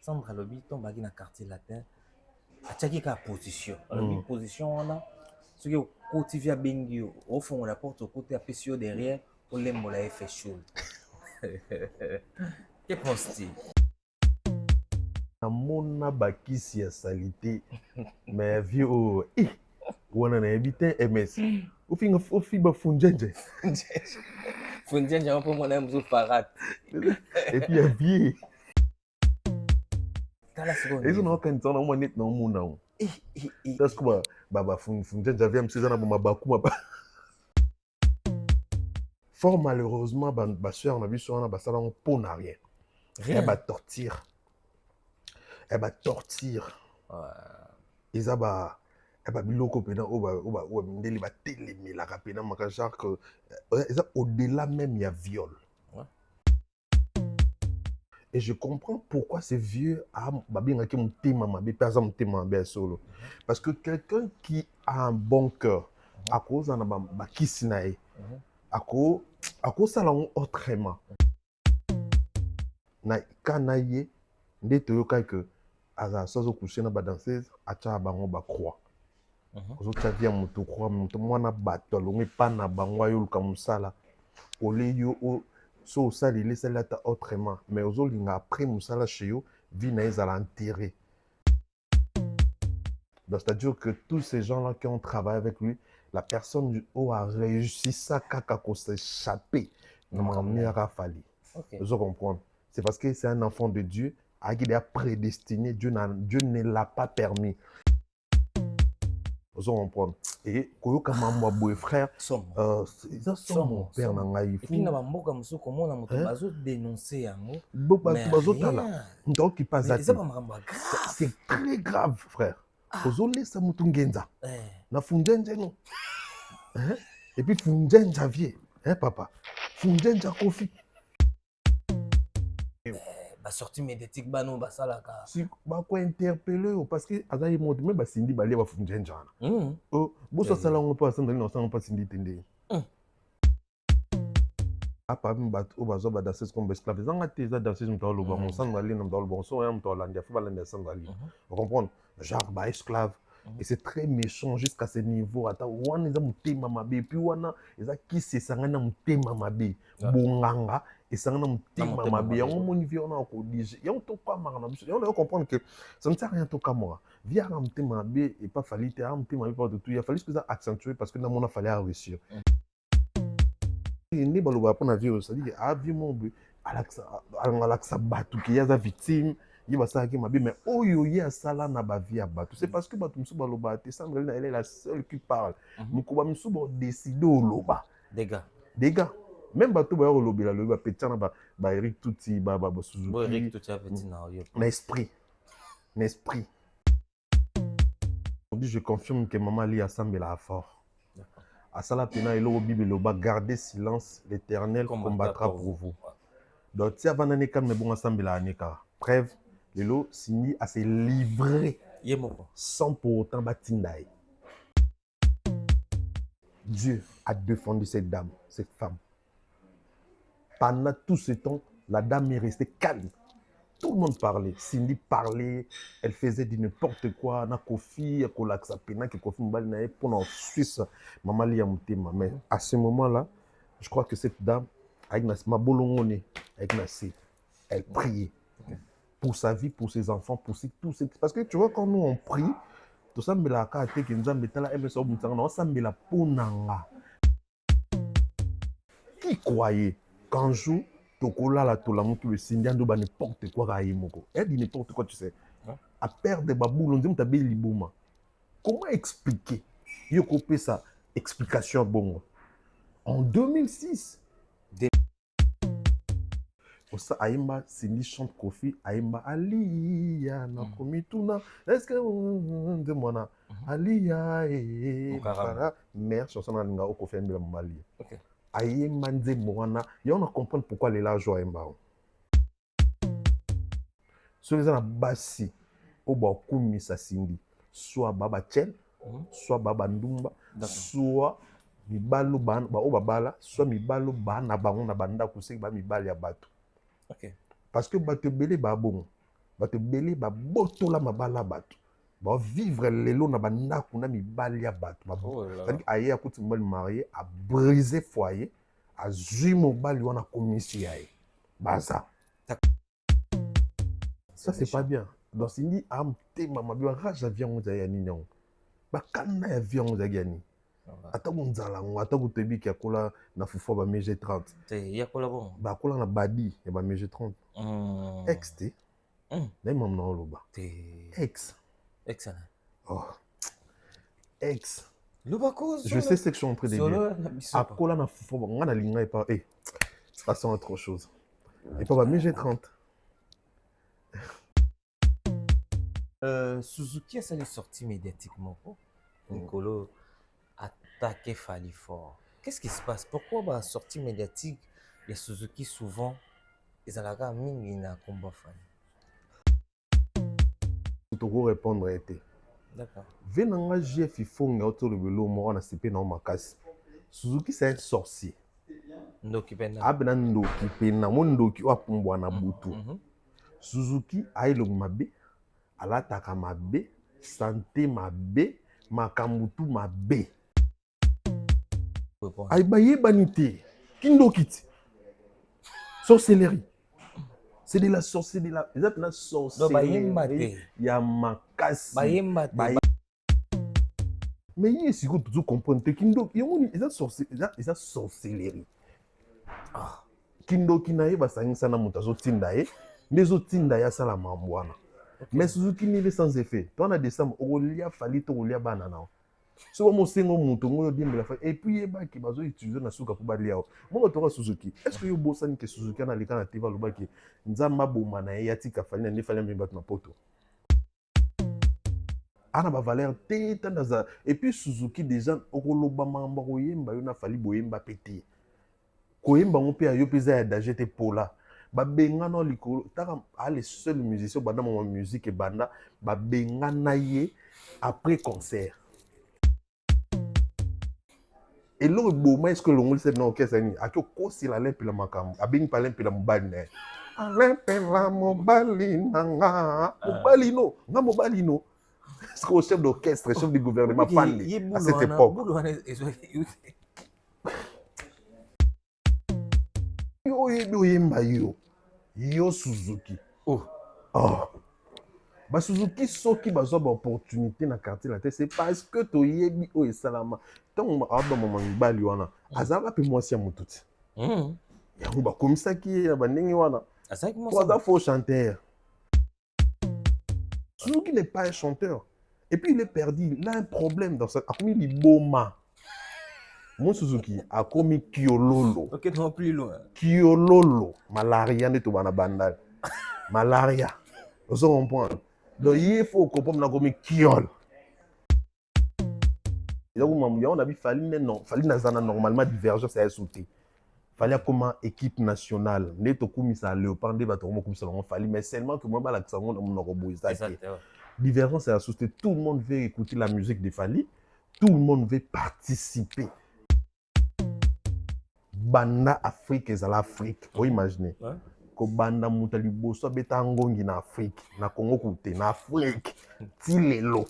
Sandra Lobby tombe dans le quartier latin. A tchaki ka position. Lobby position on a. Ce qui est côté via Bengi au fond la porte au côté à PCO derrière. On l'aime la fait chaud. Que penses-tu? Namona bakisi ya salité mais vieux wana na habité MS ufinga funjenje Fundian j'ai un peu mon aime Farat. et puis ya vieux Kala seconde. eso na kan tsona mo net na mo na das kuba baba funjenje via msizana bo mabaku maba fort malheureusement ba soeur na biso wana basala on pour na rien Rien. elle va tortir eza ba biloko pena o mindeli ba telemelaka pena maka genre que eza au-delà même il y a viol. Et je comprends pourquoi ces vieux solo. Parce que quelqu'un qui a un bon cœur, à cause de la kisinae, à cause de la autrement. Na kanaye, ndete yoka que aza sozo coucher na ba danseuse, acha bango ba croix. Ozo tavia mutu croix, mutu mwana bato longi pana bango yoluka musala. Ole yo o so ça les laisse là autrement mais aux autres après musala chez eux vie na à l'enterrer. Donc c'est-à-dire que tous ces gens-là qui ont travaillé avec lui, la personne du haut a réussi ça kaka s'échapper normalement à Rafali. Vous comprenez? C'est parce que c'est un enfant de Dieu à qui il est prédestiné, Dieu ne l'a pas permis. Vous comprenez? Et koyoka mambo boy frère ils sont mon père na ngai et puis na ba mboka musu komona moto bazo dénoncer yango bazo tala donc qui passe c'est très grave frère ozolesa mutu ngenza na funjenje no et puis funjenja vie papa funjenja kofi ba sortie médiatique bano basalaka si ba ko interpeller parce que azali mode même ba sindi balia ba funjenja na bo so sala ngo pa sandali no sala pa sindi tende apa mbato o bazo ba danseuse comme esclave zanga te za danseuse mto lo ba mon sandali no mto lo bon so ya mto landia fa balanda sandali vous comprenez genre ba esclave et c'est très méchant jusqu'à ce niveau ata wana eza mutema mabe puis wana eza kisi esangana mutema mabe bonganga esangana mutema mabe yango moni vie on a codige yango to kwa mara na biso yango on comprendre que ça ne sert à rien to ka moi via na mutema mabe et pas fallu te mutema mabe pas de tout il a fallu que ça accentuer parce que na mona fallait réussir ni baloba pona vie ça dit avi mon alaxa batu ki yaza victime il va ça qui m'a bien mais oh yo ya sala na ba vie batu c'est parce que batu msu baloba te Sandrine elle est la seule qui parle mukoba msu bo décider au loba des gars même batu ba lobi la lobi ba petana ba Eric Touti ba Suzuki bo Eric Touti a petit na esprit aujourd'hui je confirme que maman li assemble fort à ça la pena et le Bible garder silence l'Éternel combattra pour vous donc si avant d'année quand mais bon ensemble la neka preuve Lelo Sini a se livré sans pour autant batindaï. Dieu a défendu cette dame, cette femme. Pendant tout ce temps, la dame est restée calme. Tout le monde parlait. Cindy parlait, elle faisait du n'importe quoi. Na Kofi, Kolaksa Pena, qui Kofi Mbali pour en Suisse, Maman Lia Moutema. Mais à ce moment-là, je crois que cette dame, avec ma bolongone, avec Nassé, elle priait. Pour sa vie, pour ses enfants, pour tous ces... Parce que tu vois, quand nous on prie, tout ça, mais la carte qui nous a mis là, la ponanga. Qui croyait qu'un jour, Tokola la tolamu tout le Sindian doit n'importe quoi à Imoko. Elle dit n'importe quoi, tu sais. À perdre des babous, on dit que tu libouma. Comment expliquer? Il y a coupé sa explication bon. En 2006, Osa Aimba, Cindy chante Kofi, Aimba Aliya, na komituna, est-ce que demona Aliya et para mère chanson na linga Kofi Aimba Mali. Aimba nze mwana, ya on comprendre pourquoi les là joie Aimba. Sur les ana basi, oba kumisa Cindy, soit baba Chen, soit baba Ndumba, soit mibalo ban ba obabala, soit mibalo ban na bango na banda kuseki ba mibali ya bato. Parce que bato belé ba bon bato ebele babotola mabala bato bavivre lelo na bandako na mibali ya bato c'est-à-dire aye akuti mobali marié abrise foyer azwi mobali wana komisi ya ye baza ça c'est pas bien donc sindi amtema mabi rage avion ngo ya nini yango bakana ya avion ngo ya nini ata kunzala ngo ata kutebiki akola na fufu ba mg 30 te yakola bon bakola na badi ya ba mg 30 ex te na imam na oloba te ex excellent oh ex Lubako je sais ce que je suis en train de dire akola na fufu nga na linga pas ça sent autre chose et pas ba mg 30 Suzuki a sali sorti médiatiquement pour Nicolo attaquer Fally fort. Qu'est-ce qui se passe? Pourquoi la sortie médiatique les Suzuki souvent ils ont mingi na combat Fally? Pour répondre à été. D'accord. Venanga GF Ifonga autour de l'eau mort na CP na makasi. Suzuki c'est un sorcier. Ndoki pena. Abena ndoki pena mo ndoki wa pumbwa na butu. Suzuki ailo mabe alataka mabe santé mabe makambutu mabe aïbaye banité kindokiti sorcellerie c'est de la sorcellerie de la sorcellerie ya makasi mais il est sûr que tu comprends que kindoki c'est sorcellerie kindoki na ye basangisa na muta zo tinda ye les autres tinda ya sala mambwana. Mais Suzuki n'est sans effet. Toi, on a décembre, on a fallu tout rouler banana. Si on a un et puis il y a utiliser na suka pour balia. Moi, tu Suzuki. Est-ce que vous bossez que Suzuki na likana tiva lobaki nzamba bomana ya tika fali na fali mbibat na poto. Ana ba valeur teta ndaza et puis Suzuki déjà okoloba mamba koyemba yo na fali boyemba pété. Koyemba on pe ayo peza ya dajete pola. Babengana likolo taka les seuls musiciens banda mon musique et banda babengana ye après concert et le beau est-ce que l'on sait non qu'est-ce ni akio kosi la lempe la makam abing pa lempe la mobali ne lempe la mobali nanga mobali no nga mobali no est-ce que le chef d'orchestre chef du gouvernement pandé à cette époque yo Suzuki ba Suzuki soki bazwa ba opportunité na quartier la tête c'est parce que to yebi o esalama tant aba mama mibali wana azala pe mwasi ya mututi yango ba komisaki ya bandenge wana trois faux chanteur Suzuki n'est pas un chanteur et puis il est perdu il a un problème dans sa akomi liboma mon Suzuki a commis Kiololo. Ok, non plus loin. Kiololo. Malaria n'est tout bana bandal. Malaria. Vous comprenez? Donc il faut comprendre qu'on a commis Kiol. On a vu Fally non. Fally n'a normalement divergence à sauter. Fally comme équipe nationale. N'est tout comme ça Léopard des bateaux comme ça on Fally mais seulement que moi la on a robo divergence à sauter. Tout le monde veut écouter la musique de Fally. Tout le monde veut participer. Banda Afrique est à l'Afrique. Vous imaginez? Que banda mutali bosso beta ngongi na Afrique, na Congo côté, na Afrique. Tilelo,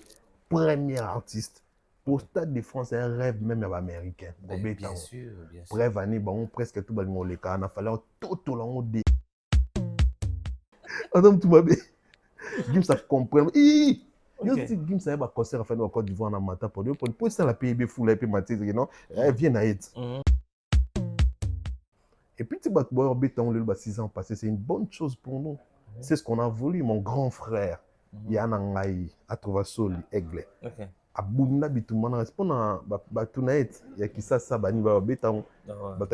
premier artiste. Pour Stade de France, c'est un rêve même américain. Bien sûr, bien sûr. Bref, année, bon, presque tout le monde le cas. On a fallu tout le monde de. Adam tout va bien. Gims ça comprend. Gims ça va concert à faire au Côte d'Ivoire en matin pour ça la PIB full et puis matin non, vient à être. Et puis, tu vas béton le 6 ans passé, c'est une bonne chose pour nous. C'est ce qu'on a voulu, mon grand frère. Yana Ngai, à Trovasoli, Aigle. À Bunda Bitumana, répond à Tunaet, il y a qui ça, Bani va béton,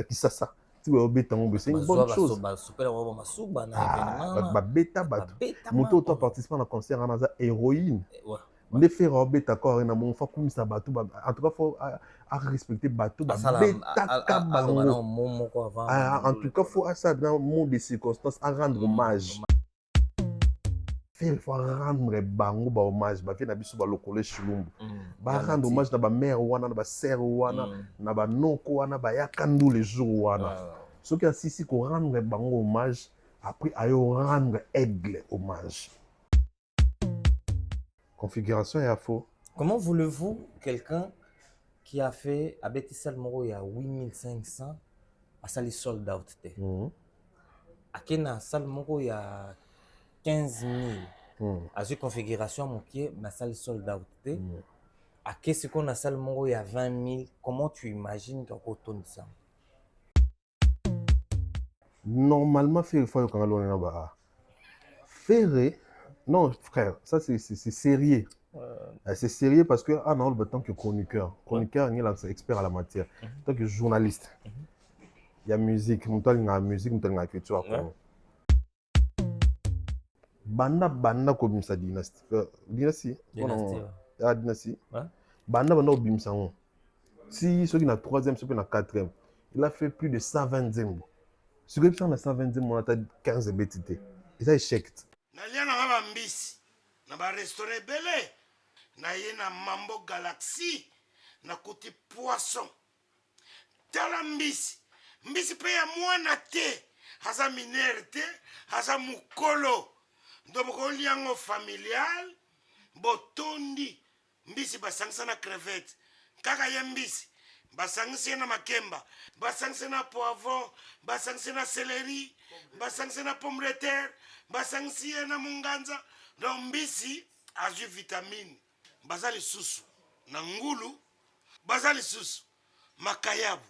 qui ça. Tu vas béton, c'est une bonne chose. Beta, Moto, toi, participant à un concert, en héroïne. Les faire robber ta corps en mon fa comme ça bateau en tout cas faut respecter bateau en tout cas faut ça dans monde de circonstances à rendre hommage il faut rendre bango ba hommage ba fait na biso ba lokole chulumbu ba rendre hommage na ba mère wana na ba sœur wana na ba noko wana ba yakandu les jours wana ce qui a si ko rendre bango hommage après ayo rendre aigle hommage Configuration et faux. Comment voulez-vous quelqu'un qui a fait à Betissal Moro il y a 8500 à Sali sold out? À Kena Sal Moro il y a 15 000 à cette configuration mon pied ma salle sold out. À qu'est-ce qu'on a Sal Moro il y a 20 000? Comment tu imagines qu'on retourne ça? Normalement, faire faut quand on est là-bas. Faire, non frère, ça c'est sérieux. C'est sérieux parce que ah non, tant que chroniqueur, il est expert à la matière. Tant que journaliste, il y a musique, il y a musique, il y a culture. Banda comme ça dynastie. Dynastie. Ah dynastie. Banda au bimsango. Si ceux qui na troisième, ceux qui na quatrième, il a fait plus de 120 zembo. Ce qui est na 120 zembo, on a 15 BTT. Et ça échec. Nalia na ba mbisi, na ba restaurant belé, na ye na Mambo Galaxy, na côté poisson. Tala mbisi, mbisi pe ya mwana te, haza minere te, haza mukolo. Ndoboko liango familial, botondi, mbisi basangisa na crevette. Kaka ye mbisi, basangisa na makemba, basangisa na poivron, basangisa na céleri, basangisa na pomme de terre, basangisa na munganza. Donc mbisi azu vitamine. Bazali susu na ngulu, bazali susu makayabu,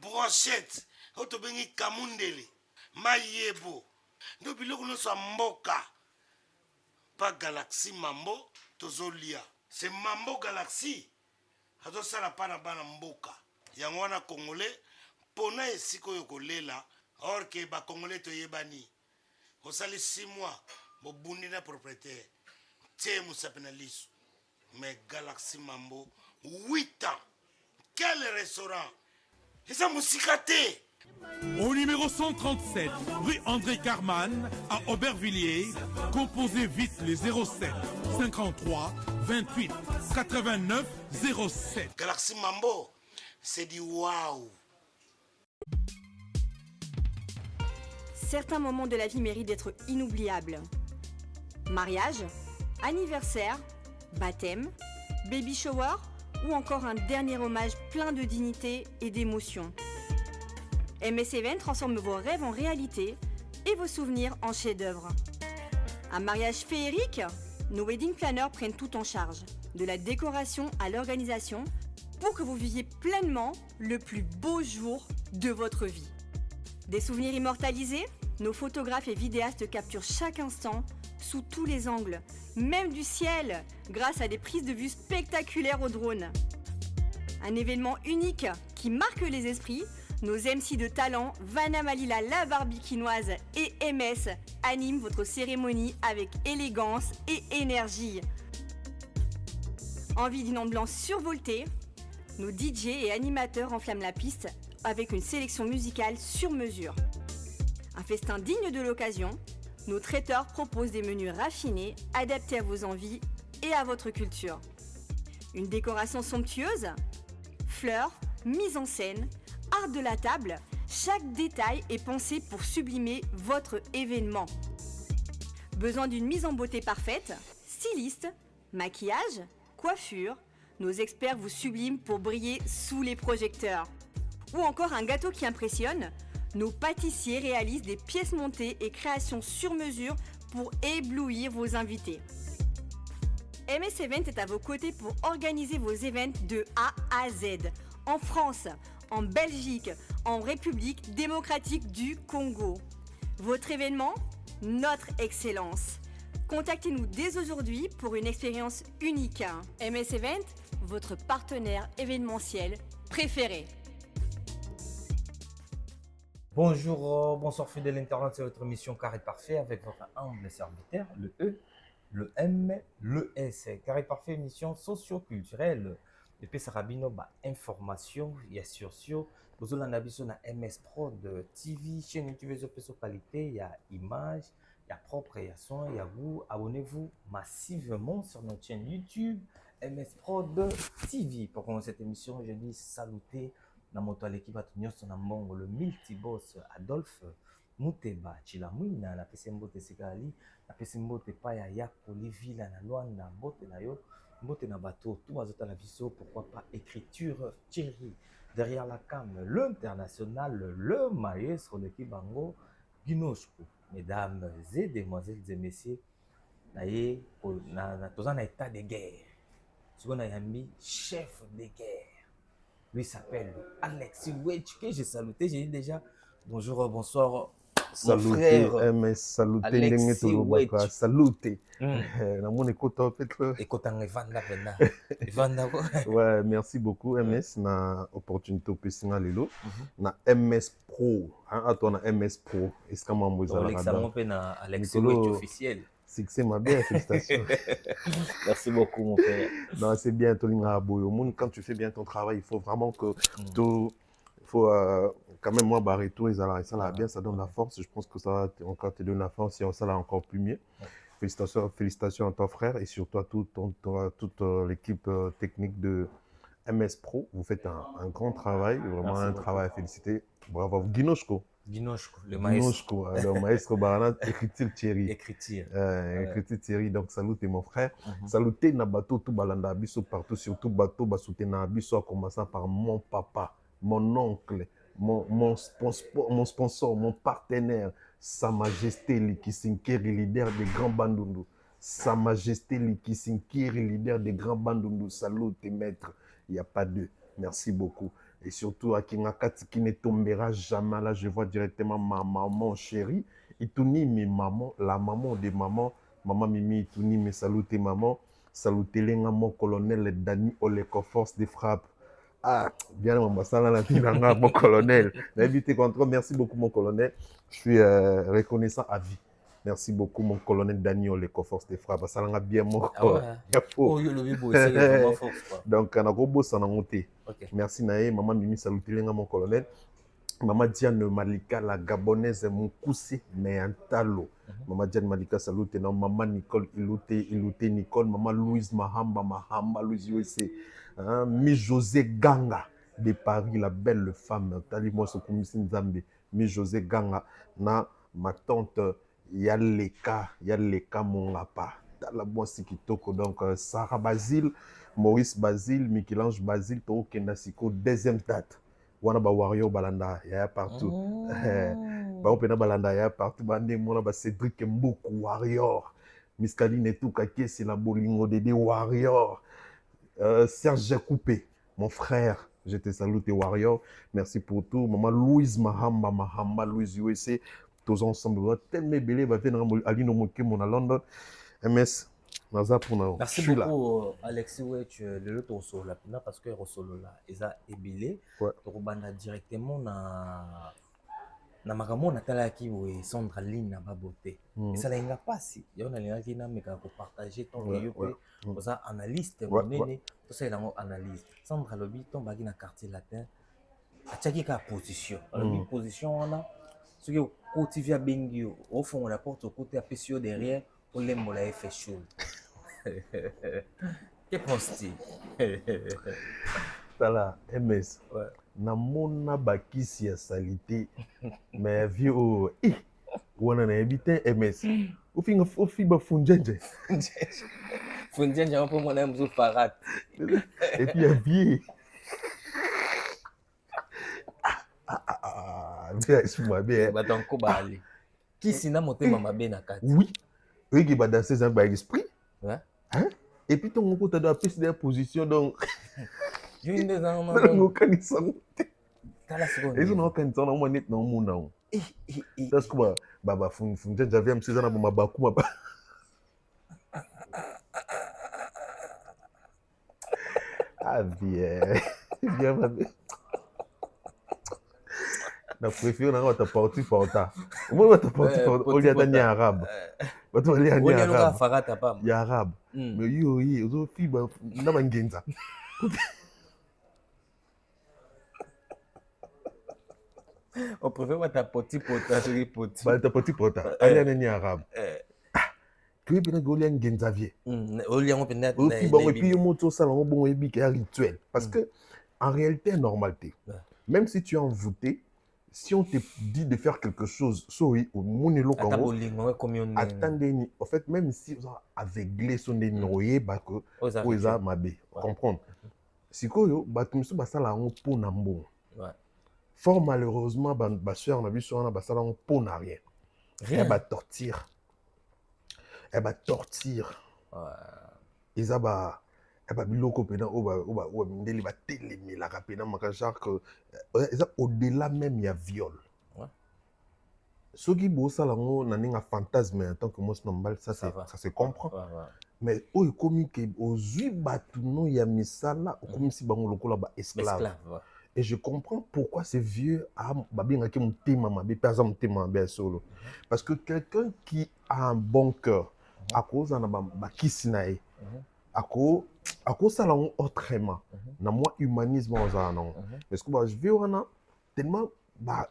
brochette, otobengi kamundele, mayebo. Ndo biloko nyonso ya mboka. Pas Galaxy Mambo tozolia. C'est Mambo Galaxy. Azosala pana bana mboka. Yango wana congolais pona esiko yokolela or que ba congolais toyebani. Osali 6 mois bo bundi na propriétaire. Tie musapena lisu. Mais Galaxy Mambo 8 ans. Quel restaurant? Et ça musicate. Au numéro 137, rue André Carman, à Aubervilliers, composez vite les 07 53 28 89 07. Galaxy Mambo, c'est du waouh. Certains moments de la vie méritent d'être inoubliables. Mariage, anniversaire, baptême, baby shower ou encore un dernier hommage plein de dignité et d'émotion. MS Event transforme vos rêves en réalité et vos souvenirs en chefs-d'œuvre. Un mariage féerique? Nos wedding planners prennent tout en charge, de la décoration à l'organisation, pour que vous viviez pleinement le plus beau jour de votre vie. Des souvenirs immortalisés? Nos photographes et vidéastes capturent chaque instant sous tous les angles, même du ciel, grâce à des prises de vue spectaculaires au drone. Un événement unique qui marque les esprits. Nos MC de talent, Vanna Malila, la Barbikinoise et MS animent votre cérémonie avec élégance et énergie. Envie d'une ambiance survoltée? Nos DJ et animateurs enflamment la piste avec une sélection musicale sur mesure. Un festin digne de l'occasion? Nos traiteurs proposent des menus raffinés, adaptés à vos envies et à votre culture. Une décoration somptueuse? Fleurs, mise en scène, art de la table, chaque détail est pensé pour sublimer votre événement. Besoin d'une mise en beauté parfaite? Styliste, maquillage, coiffure, nos experts vous subliment pour briller sous les projecteurs. Ou encore un gâteau qui impressionne? Nos pâtissiers réalisent des pièces montées et créations sur mesure pour éblouir vos invités. MS Event est à vos côtés pour organiser vos événements de A à Z, en France, en Belgique, en République démocratique du Congo. Votre événement? Notre excellence. Contactez-nous dès aujourd'hui pour une expérience unique. MS Event, votre partenaire événementiel préféré. Bonjour, bonsoir fidèles internautes, c'est votre émission Carré Parfait avec votre humble serviteur, le E, le M, le S. Carré Parfait, émission socio-culturelle. Depuis Sarabino, information, il y a sur vous avez biso na MS Prod TV, chaîne YouTube de qualité, il y a image, il y a propre, il y a son, il y a vous. Abonnez-vous massivement sur notre chaîne YouTube MS Prod TV. Pour commencer cette émission, je dis saluter dans mon l'équipe à le multiboss Adolphe, Muteba Chilamwina na pesi mbote Sikali na pesi mbote pa ya Yakoli Villa na Luanda mbote na yo mbote na bateau tout bazota la biso pourquoi pas écriture Thierry derrière la cam l'international le maestro de Kibango Ginoshko mesdames et demoiselles et messieurs naye na toza na état de guerre siko na yambi chef de guerre lui s'appelle Alexis Wetch que j'ai saluté j'ai dit déjà bonjour bonsoir. Saluté, MS, saluté, Alexis Wetch. saluté. Na mon écoute peut-être. Écoute en Evanda. Ouais, merci beaucoup MS na opportunité au pessinga lelo na MS Pro. Hein, toi na MS Pro. Est-ce que moi moi Alexandre pe na Alexis Wetch officiel. Succès ma bien, félicitations. Merci beaucoup mon frère. Non, c'est bien Tolinga Boyo. Quand tu fais bien ton travail, il faut vraiment que tout faut quand même moi Barreto et ça bien, ça donne la force. Je pense que ça va encore te donner la force et ça là encore plus mieux. Félicitations à ton frère et surtout à toute l'équipe technique de MS Pro. Vous faites un grand travail, vraiment. Merci un beaucoup. Travail à féliciter. Bravo, Ginoshko, le maestro. Le maestro Barana, écriture Thierry. Écriture Thierry, donc salutez mon frère. Salutez na bateau tout balanda biso partout, surtout bateau basouté na biso, en commençant par mon papa, mon oncle, mon sponsor, mon partenaire, Sa Majesté Likisinkiri, leader des Grands Bandundu. Sa Majesté Likisinkiri, leader des Grands Bandundu. Salut tes maîtres, il n'y a pas d'eux. Merci beaucoup. Et surtout à Kinakati qui ne tombera jamais. Là, je vois directement ma maman chérie. Ituni, mes mamans, la maman des mamans. Maman Mimi Ituni, mes salutes maman. Salutez les mon colonel Dani Oleko, force des frappes. Ah, bien mon colonel. Merci beaucoup mon colonel. Je suis reconnaissant à vie. Merci beaucoup mon colonel Dani Oleko, force des frappes. Ça l'a bien mon colonel. Donc on a gros boss en monté. Merci Naé, maman Mimi saluté mon colonel. Maman Diane Malika, la Gabonaise, mon coussi, mais un talo. Maman Diane Malika, salut. Non, maman Nicole, Ilouté, Nicole. Maman Louise Mahamba, Louise USA. Mi José Ganga, de Paris, la belle femme. Tali-moi ce commissaire Nzambe. Mi José Ganga, na ma tante, Yaleka, mon papa. La bonne Sikitoko. Donc, Sarah Basile, Maurice Basile, Michel-Ange Basile, Toro Kendasiko, deuxième date. Wana ba warrior balanda ya partout ba opena balanda ya partout bande mona ba Cédric Mboukou warrior Miskaline tout kake c'est la bolingo de warrior Serge Coupé mon frère je te salue tes warrior merci pour tout maman Louise Mahamba Louise USA tous ensemble tellement belé ba venir alino moke mon à London MS. Merci beaucoup Alexis Wetch le loto solo là parce que solo là eza ebélé to banda directement na makambo na tala ki we Sandra Line na baboté et ça l'inga passi yo na linga ki na meka ko partager ton yo pe oza analyste monene to ça la analyse Sandra lobi ton bagi na quartier latin a tchaki ka position alors position on a ce que côté via bengio au fond on la porte au côté à PCO derrière pour les mola fait chaud. Que penses-tu? Tala MS. Namona bakisi ya salité mais vieux wana na habiter MS. Ofinga funjenje. Funjenje on peut mon aime Farat. Et puis ya vieux. Bien bien. Ba ton ko ba ali. Qui sina motema mabe na kati. Oui. Oui qui va danser ça par esprit. Ouais. Hein? Et puis ton côté de la piste de position donc une des ans non kanisa kala seconde ils ont kanisa na mo net na mo na parce que baba funja j'avais me saison na mabaku maba ah bien baby na préfère na ta partie forta moi ta partie forta au lieu d'ani arabe bato bali ani arabe farata pam ya arabe mais yo zo fiba na bangenza on préfère ta partie pota sur poti ba ta partie pota ali ani arabe que bien goli ngenza vie au lieu on peut net au fiba et puis moto ça on bon ebi que rituel parce que en réalité normalité même si tu es envoûté si on te dit de faire quelque chose, attendez, en fait, même si vous avez aveuglé son dénoyé, vous avez mabé. Comprendre. Si vous avez fort malheureusement, ma soeur, on a vu sur un bassin, on pone à rien. Elle va tortir. Elle va tortir. Ils ont au-delà même, il y a viol. Ce qui est ça, un fantasme en tant que moi, ça se comprend. Mais au comique, aux il y a mis ça là, comme si on esclave. Et je comprends pourquoi ces vieux parce que quelqu'un qui a un bon cœur, à cause de à cause ça autrement, na moi humanisme parce que je vis tellement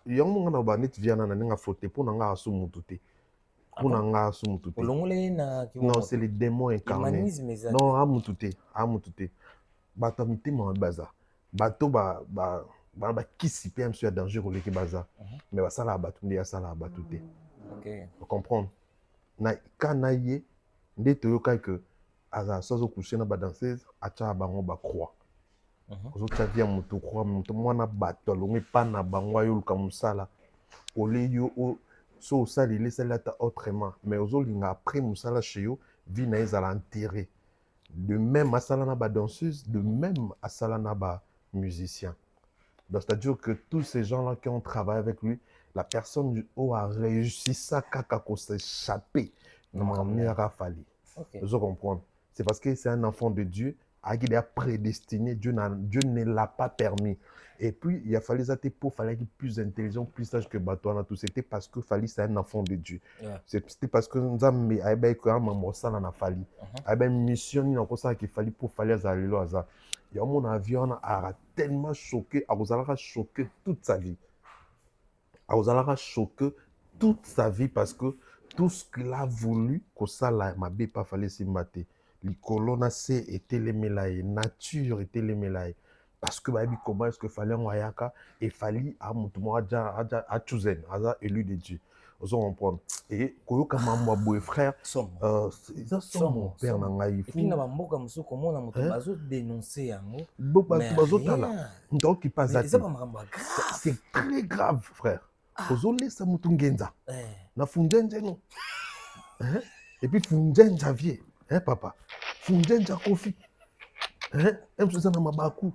il y a un moment où net vient na flotter pour nga asumututé. Non, c'est les démons incarnés. Non, amututé. Bato mitema baza. Bato qui s'y peut monsieur danger pour les baza. Mais ça la bato ndi ça la batuté. OK. Vous comprenez? Na kanaye ndeto yoka que aza sozo coucher na ba danseuse acha bango ba croix. Ozo tavia mutu croix mutu mwana bato longi pa na bango yoluka musala. Ole yo so ça les laisse là autrement mais ozo linga après musala chez yo vi na ezala enterré. De même à salana ba danseuse, de même à salana ba musicien. Donc c'est-à-dire que tous ces gens-là qui ont travaillé avec lui, la personne a réussi ça kaka ko s'échapper. Non a fallu. Je comprends. C'est parce que c'est un enfant de Dieu, qui est prédestiné, Dieu ne l'a pas permis. Et puis il a fallu ça pour fallait qu'il plus intelligent, plus sage que Batouana tout. C'était parce que Fali c'est un enfant de Dieu. C'était parce que nous avons mis à ça na Fali. À mission ni encore ça qu'il fallait pour Fali azalelo aza. Il y a mon avion a tellement choqué, a choqué toute sa vie. A choqué toute sa vie parce que tout ce qu'il a voulu que ça là m'a pas fallu s'y mater. Les colonnes était les mélailles, nature était les mélailles. Parce que comment est-ce que fallait en Wayaka et fallait à Moutouma à Tchouzen, à élu de Dieu. Vous comprenez? Et Koyoka Mambo Boy frère, ils sont mon père Nangaï. Et puis, il y a un mot comme ça, comment on a dénoncé un mot. Donc, il passe à c'est très grave, frère. Vous avez ça Moutungenza. Na Fungenza, non. Et puis Fungenza vie, papa. Fungenza Kofi. M. Susanna Mabakou.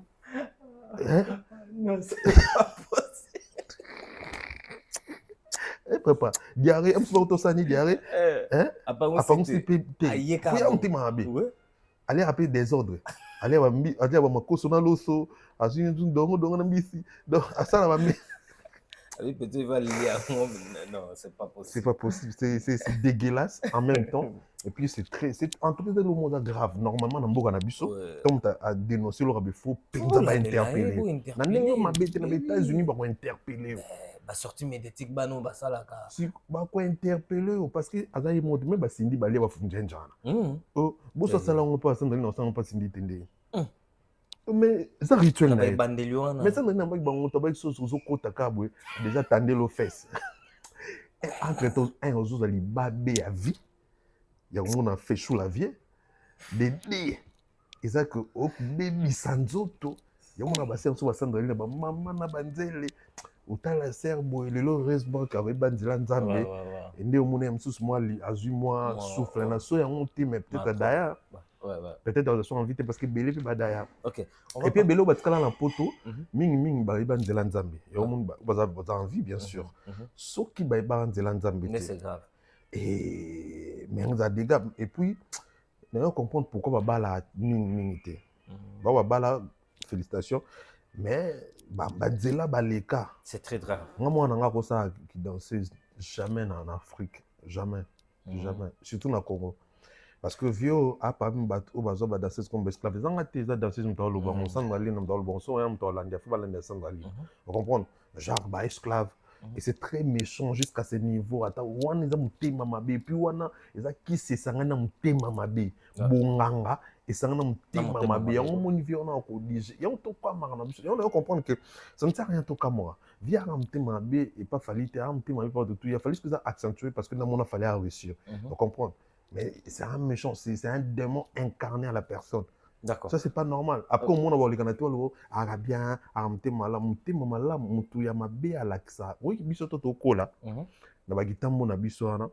Non, c'est pas possible. Papa, diarrhée, un peu de diarrhée. Allez rappeler des ordres. Allez à ma cause sur l'osso, à une dongo na mbisi. Donc à ça la mi. Allez peut-être va lier à moi. Non, c'est pas possible. C'est pas possible, c'est dégueulasse en même temps. Et puis c'est en tout cas le monde grave. Normalement dans Boga na biso, comme tu as dénoncé le rabais faux, on va interpeller. Na ningo mabete na États-Unis ba interpeller. Ba sortie médiatique ba no ba sala ka. Si ba ko interpeller parce que azayi mode mais ba sindi ba lia ba funjenjana. Bo so sala on pas sandali na on pas sindi tende. Mais ça rituel na mais ça n'a pas bon tabac so kota kabwe déjà tendé le fesse. Entre tous un aux ali babé à vie. Il y a on a fait chou la vie des et ça que au baby sanzoto il y a on a passé sur sandali na ba mama na banzele utala serbo et le heureusement qu'avait banzela nzambe et ndé omone msusu moi azui moi souffle na so ya monté mais peut-être d'ailleurs peut-être dans son invité parce que belé pe badaya. OK. Et puis belé batkala na poto ming ba banzela nzambe et au monde ba envie bien sûr. Ce qui ba banzela nzambe. Mais c'est grave. Et mais on a des gars et puis on comprendre pourquoi bala ningité. Bala félicitations mais banzela baleka. C'est très grave. Moi nanga ko ça qui dansait jamais en Afrique, jamais. Surtout na Congo. Parce que vieux a pas même au bazo ba danser comme esclave. Zanga te za danser dans le bon sang dans le bon son et dans l'andia faut balancer sang dans vous comprenez genre ba esclave et c'est très méchant jusqu'à ce niveau ata wana za mutema mabe puis wana eza qui c'est sanga na mutema mabe bonganga esanga na motema motema mabe mabe. yango moni vie wana akodige yango tokamaka na biso yango comprendre que ça ne sert à rien tokamaka vie aka motema mabe et pas fali te aka motema mabe pas de tout il a fallu que ça accentuer parce que namona fallait réussir on comprend mais c'est un méchant c'est un démon incarné à la personne. D'accord. Ça, c'est pas normal. Après, au monde, on va les canadiens, on bien, motema malamu, mutu ya mabe alakisa. Oui, biso toto kola. Na ba gitambo na biso wana.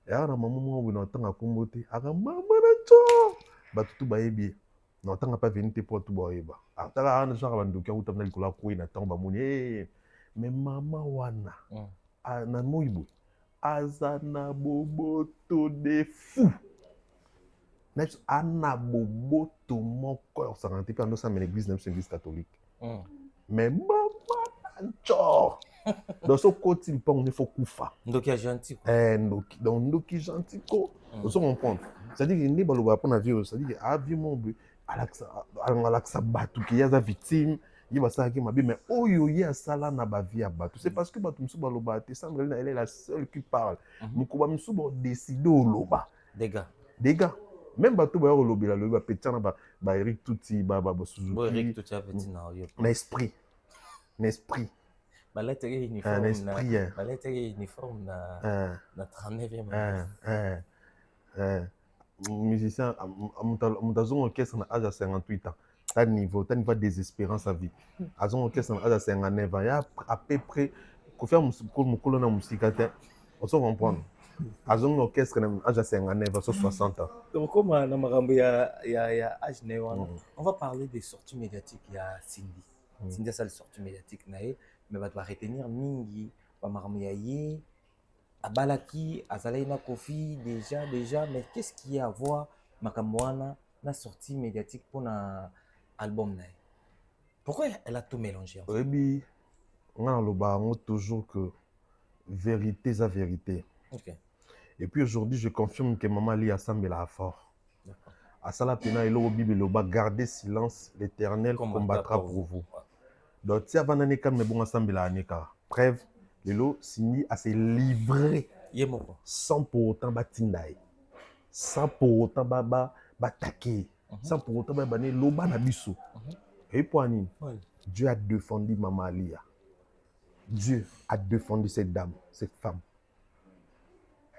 Ya na maman mo na tanga kombote. Aka mama na cho. Ba tutu ba yebi. Na tanga pas venir te pour tout ba yeba. Ataka ana so ba ndoki uta na likola ko ina tanga ba moni. Mais mama wana. Na moibo. Azana boboto de fou. Next, Anna Bobo to mon corps, ça rentre pas dans l'église, même c'est l'église catholique. Mais maman, tcho. Dans ce côté, il pense qu'il faut koufa. Donc il y a gentil. Donc il gentil ko. Vous comprendre. C'est-à-dire qu'il n'est pas le bon pour la vie. C'est-à-dire qu'il a vu mon but. Alexa batu qui est la victime. Il va ça qui m'a dit mais oh yo ya sala na ba vie batu. C'est parce que batu msuba loba te Sandrine elle est la seule qui parle. Mukuba msuba décider au loba. Des gars. Même bateau ba lobby la lobby petit na ba Eric Touti ba Suzuki. Bon Eric Touti petit na yo. L'esprit. Ba lettre uniforme un esprit. Ba lettre uniforme na 39e. Musicien dans un orchestre à âge de 58 ans. T'as niveau désespérance à vie. À un orchestre à âge de 59 ans, il y a à peu près qu'on fait mon colonne musique on se comprend. À un orchestre à âge de 59 ans, 60 ans. Donc comme na marambo ya âge on va parler des sorties médiatiques. Il y a Cindy. Cindy a sa sortie médiatique nae, mais va retenir mingi ba marambo ya ye abalaki azalai na Kofi déjà mais qu'est-ce qu'il y a à voir makamwana na sortie médiatique pour na album nae? Pourquoi elle a tout mélangé? Oui, bien, on a le baron toujours que vérité c'est vérité. OK. Et puis aujourd'hui, je confirme que maman Lia Sambela fort. À Sala Pena et l'eau Bible, gardez silence, l'Éternel combattra pour vous. Donc si avant d'année calme, mais bon ensemble la neka. Preuve, l'eau signé à se livrer. Sans pour autant batindaï, sans pour autant bataquer, sans pour autant baner l'oba nabiso. Et pour Anine, Dieu a défendu maman Lia. Dieu a défendu cette dame, cette femme.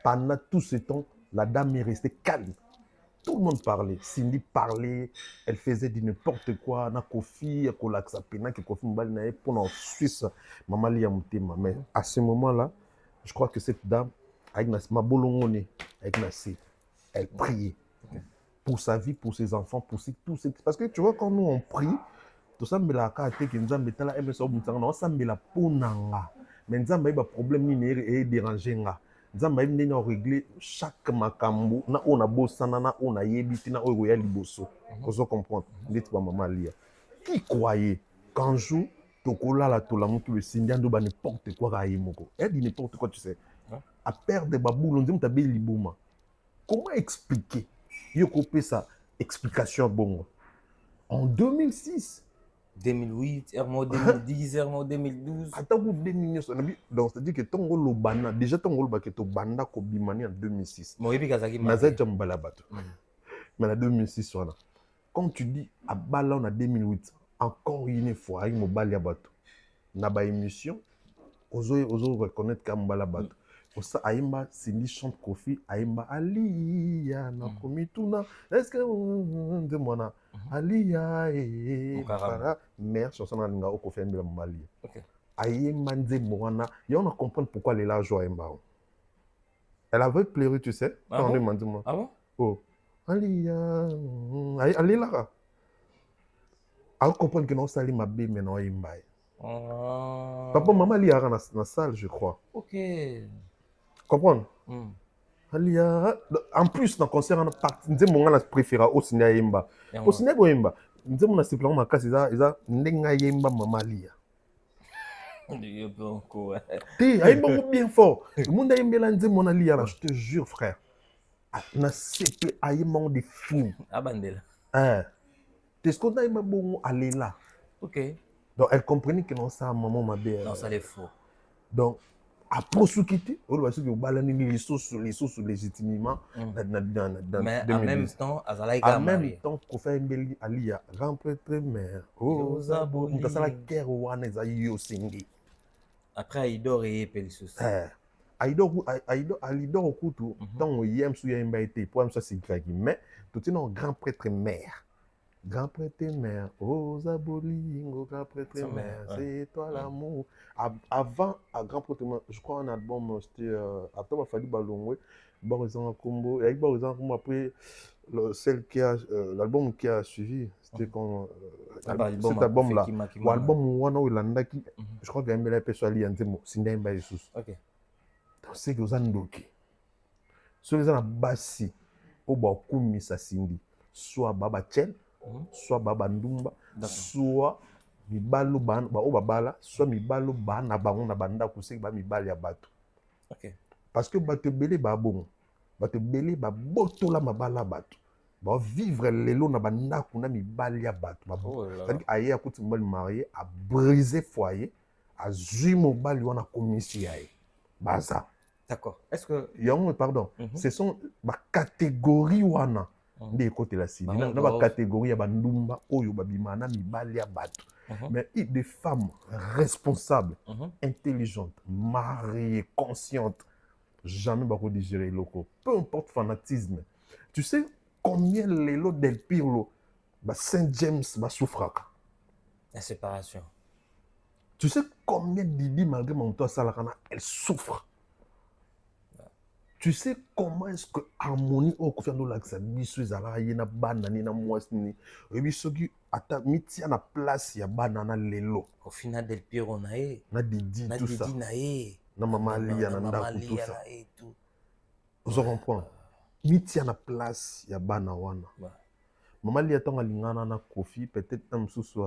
Pendant tout ce temps, la dame est restée calme. Tout le monde parlait. Cindy parlait, elle faisait du n'importe quoi. Na Kofi, Kolaksa Pena, que Kofi Mbali pour en Suisse, Maman Lia Moutema. Mais à ce moment-là, je crois que cette dame, avec ma bolongone, avec Nassé, elle priait pour sa vie, pour ses enfants, pour tout ce. Parce que tu vois, quand nous on prie, tout ça, mais la carte qui nous a mis là, on s'en met la peau nanga. Mais nous avons un problème, ni est dérangé nga. Nzamba yindi na régler chaque makambo na ona bosana na ona yebiti na oyo ya liboso. Ozo comprendre ndeti ba maman Lia. Qui croyait qu'un jour tokola la tola mutu le sindia ndo ba n'importe quoi ka yimoko. Elle dit n'importe quoi tu sais. À perdre babou ndim tabe liboma. Comment expliquer? Yo copé ça explication bongo. En 2006 2008, Hermo 2010, Hermo 2012. Attends, vous 2009, donc c'est-à-dire que Tongo Lobana, déjà Tongo Lobana to banda ko bimani en 2006. Moi ebi kazaki ma. Naza jambala bato. Mais en 2006 voilà. Quand tu dis à Bala en 2008, encore une fois avec mo balia bato. Na ba émission, ozo reconnaître Kambala bato. Pour ça Aimba Cindy chante Kofi, Aimba Aliya na komituna. Est-ce que de mona Aliya et mère chanson na linga Kofi Mbela Mali. OK. Aimba nze mona, et on a compris pourquoi elle est là joie Aimba. Elle avait pleuré, tu sais. Ah bon? Ah bon? Oh. Aliya, elle est là. Elle comprend que non sali ma bé maintenant Aimba. Papa maman Aliya dans la salle je crois. OK. Comprendre? Alia, en plus dans concert on a parti nze monga na préféra au cinéma yemba. Au cinéma yemba, nze mona simplement makasi za ndenga yemba mama Lia. Yo bonko. Ti, ayemba bien fort. Le monde ayembela nze mona Lia là, je te jure frère. Na sepe ayemba de fou. Abandela. T'es ce qu'on a yemba bon aller là. OK. Donc elle comprenait que non ça maman ma belle. Non ça les faux. Donc après soki te oloba soki obala nini lisusu légitimement Mais en même temps, azalaki en kaka même marié. temps Kofi Mbeli alia grand prêtre mère Ozaboli. moto asala kere wana eza yo osengi Après, Aïdor et Pelissus. alidor okutu ntango ye mosusu yayemba ye te po ya mosusu asigiraki mais totina grand prêtre mère grand prêtre mère oza bolingo grand prêtre Ça, mère ouais. c'est toi l'amour avant à grand prêtre mère je crois un album c'était après bafali balongwe bakozanga kombo yaki bakozanga kombo après celle qui a l'album qui a suivi c'était quand cet album là l'album wana oyo elandaki je crois que yambela mpe so alia nzembo sinda yemba lisusu c'est que oza ndoki soki eza na basi oyo bakumisa sindi soit babachel soit babandumba soit mibalo oyo babala soit mibalo bana bango na bandako seki bamibali ya bato parce que bato ebele babongo bato ebele babotola mabala ya bato bavivre lelo na bandako na mibali ya bato c'est-à-dire aye akuti mobali marie abrise foyer azwi mobali wana akomisi ya ye baza d'accord est-ce que yango pardon ce sont bacatégorie wana nde ekotela sidi na bacatégorie ya bandumba oyo babima na mibali ya bato mais des femmes responsables intelligentes mariées conscientes jamais bakodigérer eloko peu importe fanatisme tu sais combien lelo del pirlo Saint James basouffraka la séparation tu sais combien Didi malgré mon temps salakana elle souffre. Tu sais comment est-ce que harmonie au Kofi Ando lakisa biso ezala yena bana ni na mwasi ni biso ki ata mitia na place ya bana na lelo au final del Piero na ye na Didi na tout Didi ça na ye na mama Lia na ndako tout ça vous comprenez mitia na place ya bana wana mama Lia tonga lingana na Kofi peut-être na msusu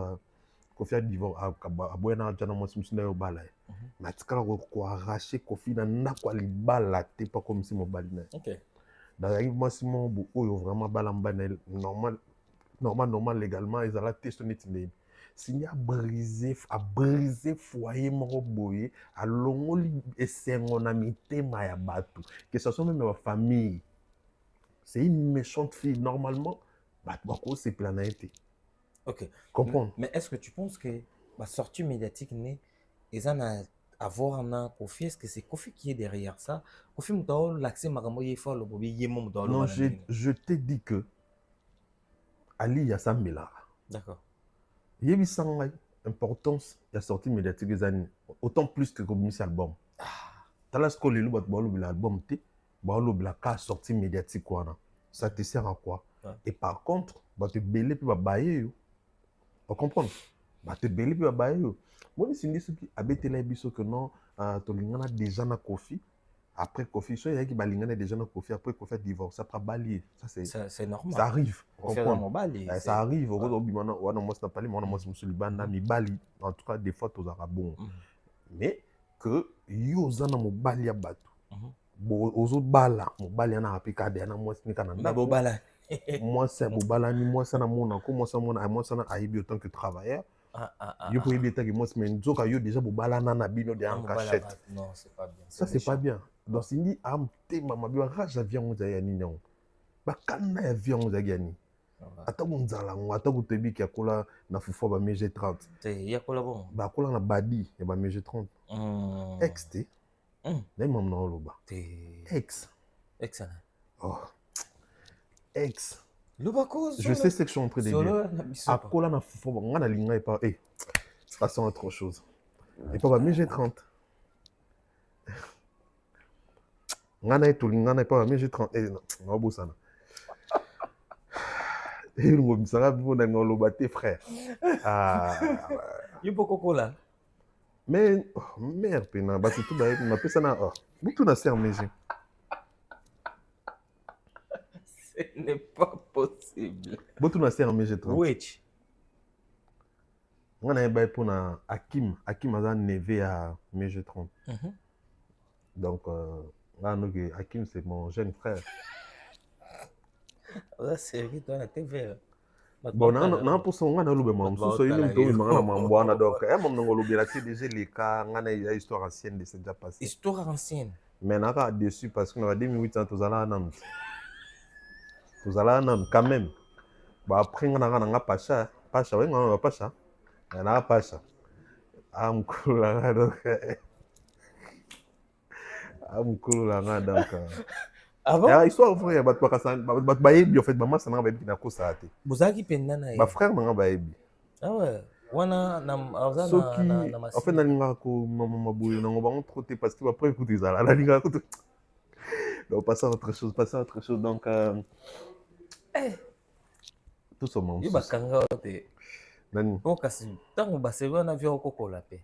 Kofi a divorce aboya na jana mwasi msusu na yo bala mais atikala koarrache Kofi na ndako alibala te pa comme si mobali na ye dazalaki mwasi moko oyo vraiment bala mbana normal légalement ezala te so neti ndeyebi sini abrise foyer moko boye alongoli esengo na mitema ya bato que ce soit même ya bafamille c'est une méchante fille normalement bato bakosepela na ye te. Ok. Comprendre. Mais est-ce que tu penses que la sortie médiatique n'est à voir en Kofi? Est-ce que c'est Kofi qui est derrière ça? Kofi Moutao, l'accès Maramoye fort le bobby yémo Moutao. Non, je t'ai dit que Ali Yassambela. D'accord. Il y a eu importance de la sortie médiatique des années. Autant plus que comme cet album. T'as là ce que l'album t'es, la sortie médiatique quoi. Ça te sert à quoi? Et par contre, bah te belé puis bah bailler. Vous comprenez? Bah te belé puis bah bailler. Moi c'est dit ce qui habite là biso que non, to lingana déjà na Kofi. Après Kofi, soit il y a qui balingana déjà na Kofi après Kofi a divorcé après balier. Ça c'est normal. Ça arrive. Ça arrive. Au revoir bimana wana moi n'a pas les moi musulmana mi bali. En tout cas des fois aux arabons. Mais que yo zana mo bali abatu. Bo ozo bala mo bali na apika de na moi ni kana nda bo bala. Moi c'est bo bala ni moi ça na mona ko moi ça na aibi autant que travailleur. Yo pour aibi que moi mais nzoka yo déjà bo bala na bino de en cachette. Non, c'est pas bien. Ça c'est pas bien. Donc c'est dit am te mama bio rage avion za ya nini on. Ba kana ya avion za gani. Ata kunzala ngo ata kutebi ki akola na fufu ba MG 30. Te yakola bon. Ba akola na badi ya ba MG 30. Ex te. Nem mam na oloba. Ex. Excellent. Oh. Ex. Je sais ce que je suis en train de dire. Akola na fufu ba ngana linga et pas ça c'est autre chose. Et pas ba MG 30. Ngana et lingana et pas ba MG 30. Eh non, bosana. Et le mot ça va bien dans le bâté frère. Il faut coco là. Mais merde pena ba tout ba ma pesa na beaucoup na serre mais ce n'est pas possible. Beaucoup na serre mais j'ai trop. Oui. On a ba pour na Hakim a nevé à MG 30. Donc Hakim c'est mon jeune frère. Là c'est vite dans la TV. Bon, na pour son ngana lube mam so il me to mangana mambwana donc mam nango lubela ti déjà les cas ngana ya histoire ancienne de c'est déjà passé. Histoire ancienne. Mais naka dessus parce que na 2008 ans tozala nan. Tozala nan quand même. Bah après ngana pacha ouais ngana pacha. Na pacha. Amkula donc. Amkula ngana donc. Ah bon? Histoire vrai bat bayebi en fait maman ça na bayebi na ko sa te. Bozaki penda na ye. Ba frère na bayebi. Ah ouais. Wana na soki en fait nalinga ko maman boyo na ngoba trop te parce que après écoute ça la linga ko donc passer à autre chose donc tout ça mon. Yo bakanga te. Nani? Bon kasi tango ba sewa na via okokola pe.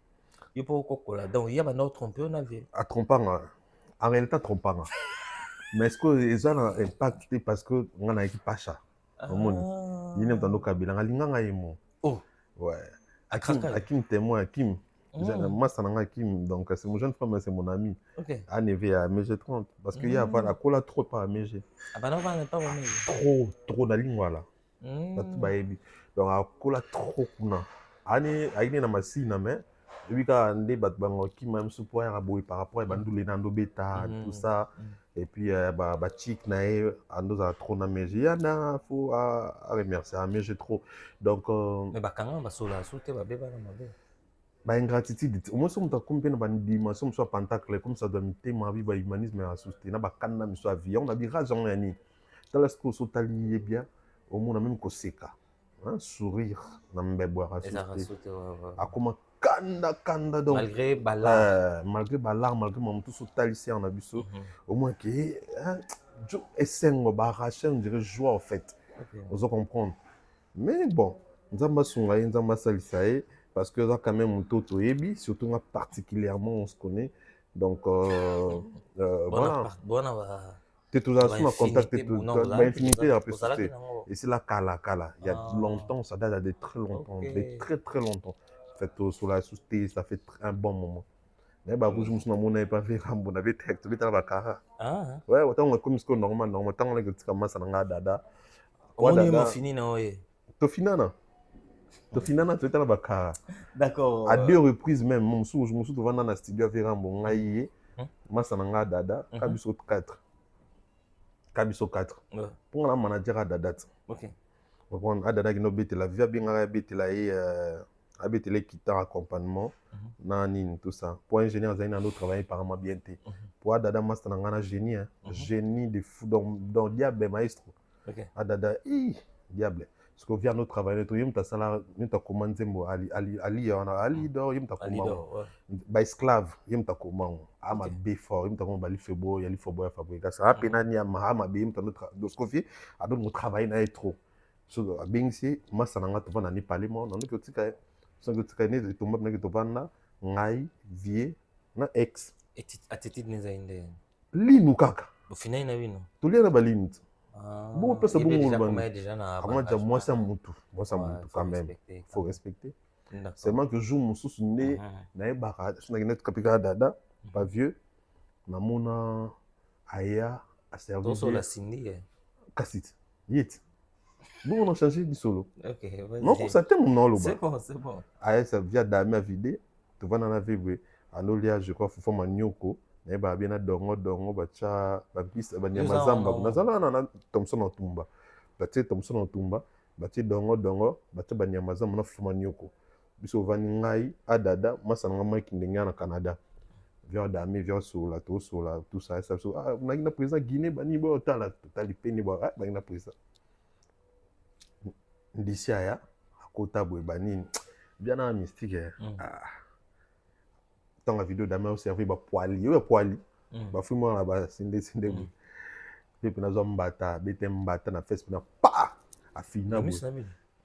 Yo po okokola donc il y a ba no tromper on avait. À trompant en réalité trompant. Mais est-ce que les gens ont impacté parce que on a équipe pacha. Au monde. Il n'est pas dans le Kabila. Ngalinga ngaimo. Oh. Ouais. Hakim témoin Hakim. Moi ça n'a Hakim donc c'est mon jeune frère mais c'est mon ami. OK. À Neve à MG30 parce qu'il y a voilà cola trop pas à MG. Ah bah non va pas Trop na lingua là. Donc à cola trop kuna. Ani aine na masina mais lui quand ande bat bango qui même support à boy par rapport à bandule nando bêta tout ça et puis ba chic nae ando za trop na MG ya na faut à remercier à MG trop donc mais bakanga basola soute ba beba na mabe. Bah ingratitude au moins on t'a compris na dimension soit pentacle comme ça doit miter ma vie ba humanisme à soutenir na ba kanna mi soit avion na bi raison yani dans la sco so talier bien au moins même ko seka hein sourire na mbebo à soutenir a comment kanda donc malgré balar malgré mon tout so talier en abisso au moins que jo esengo ba racher on dirait joie en fait vous comprendre mais bon nzamba sunga nzamba salisae parce que là quand même on toto ebi surtout moi particulièrement on se connaît donc voilà tu es toujours en contact infinité la possibilité et c'est la kala il y a longtemps ça date de très longtemps de très longtemps en fait sur la société ça fait un bon moment mais bah vous je me suis n'ai pas fait rambo on avait texte mais t'as la cara ouais autant on comme ce que normal tant on est que tu commences à nga dada on est fini na oye to finana to finana tu étais là baka d'accord à deux reprises même je me suis devant dans la studio avec Rambo ngaïe masa nga dada kabiso 4 pour la manager à dada OK on a dada qui no bete la vie bien bete la et habite les guitare accompagnement nani tout ça pour ingénieur zaina no travailler par moi bien té pour dada masa nga génie génie de fou dans diable maestro OK dada diable parce que vient notre travail tout yim ta sala yim ta commande zembo ali do yim ta commande ba esclave yim ta commande ama be fort yim ta commande bali febo ya li fobo ya fabrique ça a pena ni ama be yim ta notre doscofi a donc notre travail na trop so bien si masa nanga to vana ni parlement na que tika so que tika ni to mbona que to vana ngai vie na ex attitude neza inde linu kaka au final na wino to lena balinu bon place bon déjà moi ça mutu quand même faut respecter seulement que jour mon sous né na baka na net kapika dada pas vieux na mona aya a servir sur la sindi cassette yet bon on a changé du solo OK non ça t'aime non lo c'est bon aya ça via dame vidé tu vas dans la vie anolia je crois faut manioko na ba bien dongo bacha ba piste ba nyamazamba nazala na Thompson Otumba batie Thompson Otumba batie dongo bacha ba nyamazamba na fuma nyoko biso vani ngai adada masana nga maki ndenge na Canada via dame via sola tout ça so na ina président Guinée bani bo tala tali peni bo ba ina président ndisi aya akota bo bani bien na mystique dans la vidéo d'Amel servi ba poili ba fumo na ba sinde bu et puis na zo mbata bete mbata na face na pa afina bu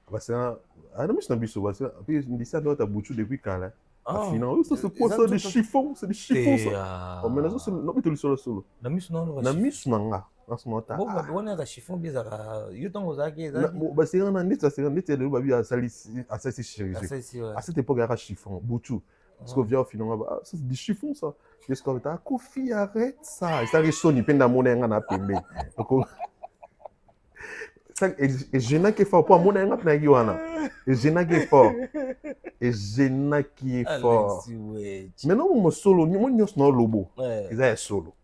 ba ça na mis na biso ba ça puis ndisa do ta buchu depuis kala afina ça c'est quoi ça des chiffons c'est des chiffons ça on menace ça non mais solo na mis na nga na ce moment bon ba on a chiffon bizarre yo tango zaki ba c'est na ndita c'est ndita le ba bi asali chéri à cette époque era chiffon buchu parce que vient au final ça c'est des chiffons ça qu'est-ce que tu as Kofi arrête ça ça ressonne il peine dans mon nga na pembe Et gênant qui est fort. Pour moi, on a un et gênant qui est fort. Et gênant qui est fort. Mais non, mon solo, moi, nous sommes lobo. Ils ont solo.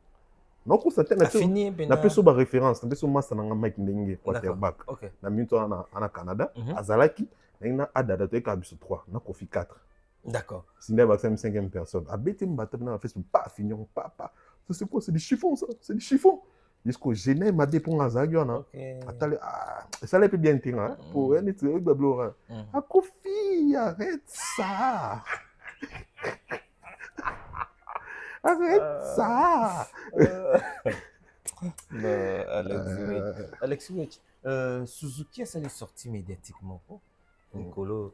Non, ça tient na peso ba référence, na peso massa na Mike Ndenge quarterback. Na minto na Canada, azalaki na adada to ka biso 3, na Kofi 4. D'accord. Sinon ba 5e personne. A beti mbata na Facebook pas finir pas. C'est quoi, c'est du chiffon ça, c'est du chiffon. Jusqu'au gêné m'a dit pour azagi on a. Attendez, ça l'a plus bien tenir hein pour un être bablo. Ah Kofi, arrête ça. Arrête ça. Alex Witch, Suzuki a salé sorti médiatiquement pour Nicolo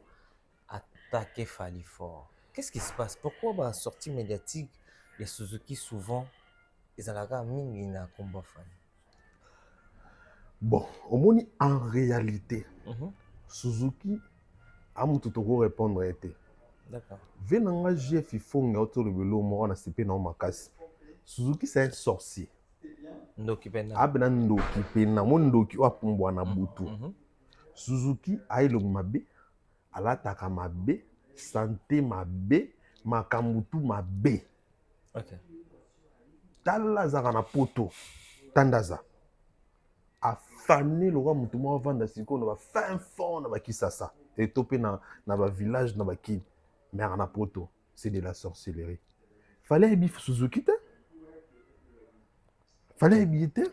attaquer Fali fort. Qu'est-ce qui se passe? Pourquoi bah sortie médiatique les Suzuki souvent ils ont la mingi na combat Fali? Bon, au moins en réalité, Suzuki a mon tout répondre été. D'accord. Venanga GF Fonga autour de l'eau, moi on a CP dans ma casse. Suzuki c'est un sorcier. Ndoki pena. Abena ndoki pena, mon ndoki wa pumbwa na butu. Suzuki a ilo mabe, alataka mabe, santé mabe, makamutu mabe. Ok. Tala zaka na poto, tandaza. Afane le roi mutumo vanda siko na ba fin fond na ba kisasa. Et topé na ba village na ba ki. Mais en poto, c'est de la sorcellerie. Fallait bif Suzuki te. Fallait biter.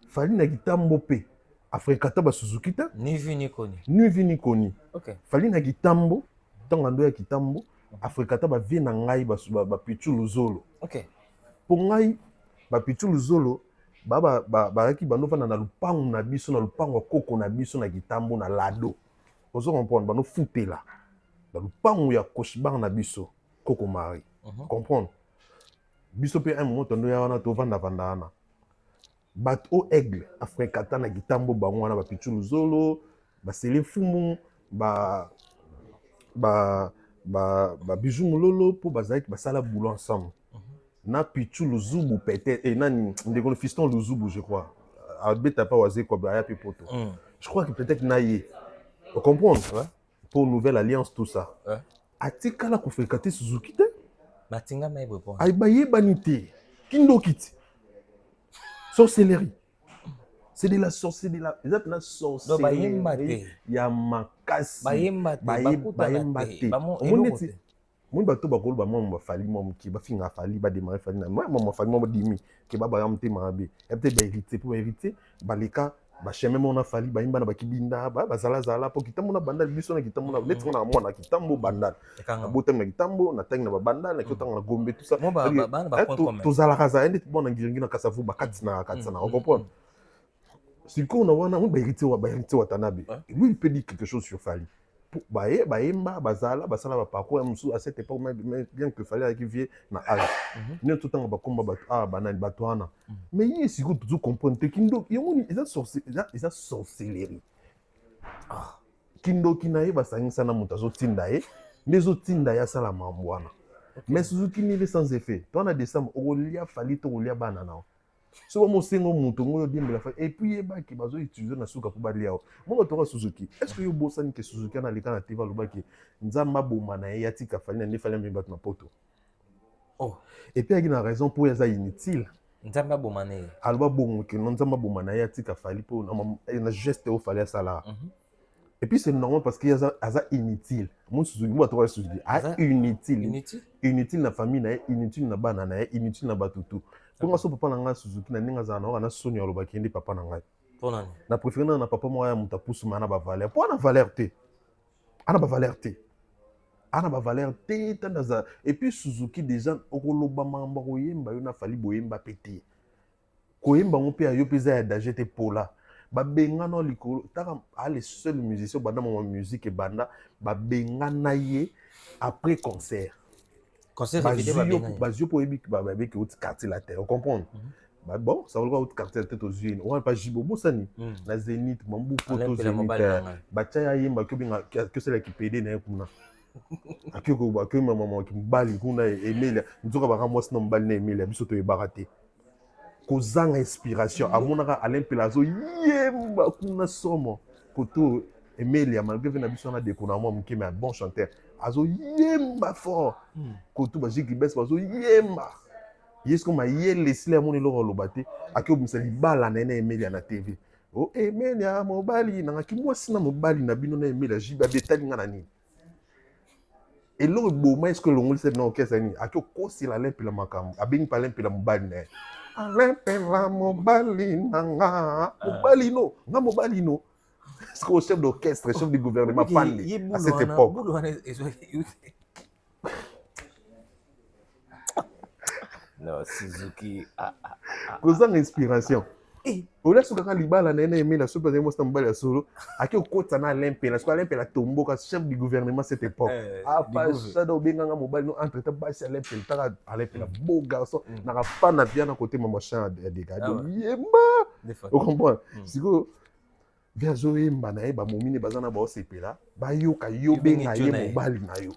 Fallait na gitambo pe. Afrikata ba Suzuki te. Ni vu ni connu. Ni vu ni connu. Ok. Fallait na gitambo. Tangando ya gitambo. Afrikata ba vie na ngai ba pichu luzolo. Ok. Pour ngai ba pichu luzolo ba ki bano fana na lupango na biso na lupango koko na biso na gitambo na lado. Ozo comprendre bano futela. Dans le pan ya Koshibar na biso Koko Mari. Comprendre? Biso pe un moment tondo ya wana to vanda ana. Bat o aigle Afrikata na gitambo bango wana ba pichu luzolo, ba sele fumu, ba bijou mulolo pour bazaki ba sala boulot ensemble. Na pichu luzubu peut-être et nani ndeko fiston luzubu je crois. Albeta pas wazé ko ba ya pipoto. Je crois que peut-être naïe. Vous comprenez? Ouais. Pour Nouvelle Alliance, tout ça. Atika la kofrekate Suzuki te. Matinga maïbo bon. Aïbaye banité. Kindo kiti. Sorcellerie. C'est de la sorcellerie. Ils appellent la sorcellerie. Ya makasi. Bayembate. Bayembate. Bayembate. Mon bateau bakolo ba mo fali mo ki ba finga fali ba démarrer fali na moi mo fali mo dimi ke ba ba amte mabe. Et peut-être ba hériter pour hériter baleka ba chemin mon a fali ba imba na ba kibinda ba zala po kitambo na bandal biso na kitambo na lettre na mona kitambo bandal na botem na kitambo na tang na ba bandal na kitambo na gombe tout ça to zala kaza ende bon na ngiringi na kasavu ba katsina on comprend si ko na wana mo ba hériter wa tanabe lui il peut dire quelque chose sur Fali ba imba bazala basala ba parcours musu à cette époque bien que Fali qui vient na âge ne tout temps ba komba ba banani batwana mais il si ko tout comprendre kindo yoni ils a sorcellerie kindo kinaye basangisa na mutu azotinda ye nezotinda ya sala mambwana mais Suzuki ni sans effet toi na décembre olia Fali to olia bana na so mo sengo mutu ngoyo dimbela fa et puis ba ki bazo utiliser na suka pour balia mo to Suzuki est-ce que yo bosani que Suzuki na leka na TV lobaki nzamba boma na ya tika Fali na ne Fali mbi batu na poto oh et puis il a raison pour ça inutile nzamba boma na alba bongo que non nzamba boma na ya tika Fali pour na geste au Fali sala et puis c'est normal parce qu'il y a ça inutile mon Suzuki moi to Suzuki inutile na famille na inutile na bana na inutile na batutu. Pour moi, papa nanga Suzuki na ninga zana na Sonia lobaki ndi papa nanga. Pour nani? Na préféré na papa moi ya mutapusu mana ba valeur. Pour na valeur te. Ana ba valeur te. Ana ba valeur te tandaza. Et puis Suzuki déjà okoloba mamba koyemba yo na Fali boyemba pété. Koyemba mo pe ayo peza ya danger te pola. Ba benga no likolo taka les seuls musiciens banda mo musique et banda ba benga na ye après concert. Bazio pour ebi ba avec autre quartier la terre on comprend bon ça veut dire autre quartier la tête aux yeux on va pas jibobo sani na Zénith mambu poto Zénith ba tya yemba que binga que c'est là qui pédé na kuna akiko ba que maman qui mbali kuna Emilia nzoka ba ramos na mbali na Emilia biso to e baraté kozanga inspiration amonaka Alain Pela azo yemba kuna somo koto Emilia malgré que na biso na déconnement moké mais un bon chanteur azo yemba fort koto ba jiki bes azo yemba yes comme yele sile moni lo lobate aki obimisa libala na Emilia na TV o Emilia mobali na ki mwasi na mobali na bino na Emilia jiba betali nga na nini et l'autre beau est-ce que l'on sait non qu'est-ce ni aki kosi la Alain Pela makam abing pa Alain Pela mobali na Alain Pela mobali nanga mobali no nga mobali no est-ce que le chef d'orchestre chef du gouvernement pandé à cette époque non Suzuki kozanga inspiration ola sukaka libala na ene Emilia sopa zemo sta mobali ya solo aki okota na Alain Pela parce que Alain Pela tomboka chef du gouvernement cette époque pas ça do benganga mobali no entre temps basi Alain Pela taka Alain Pela beau garçon na ka fana bien à côté maman chan de gado yemba vous comprenez siko via zoyemba na ba momine bazana ba osepela ba yoka yo benga ye mobali na yo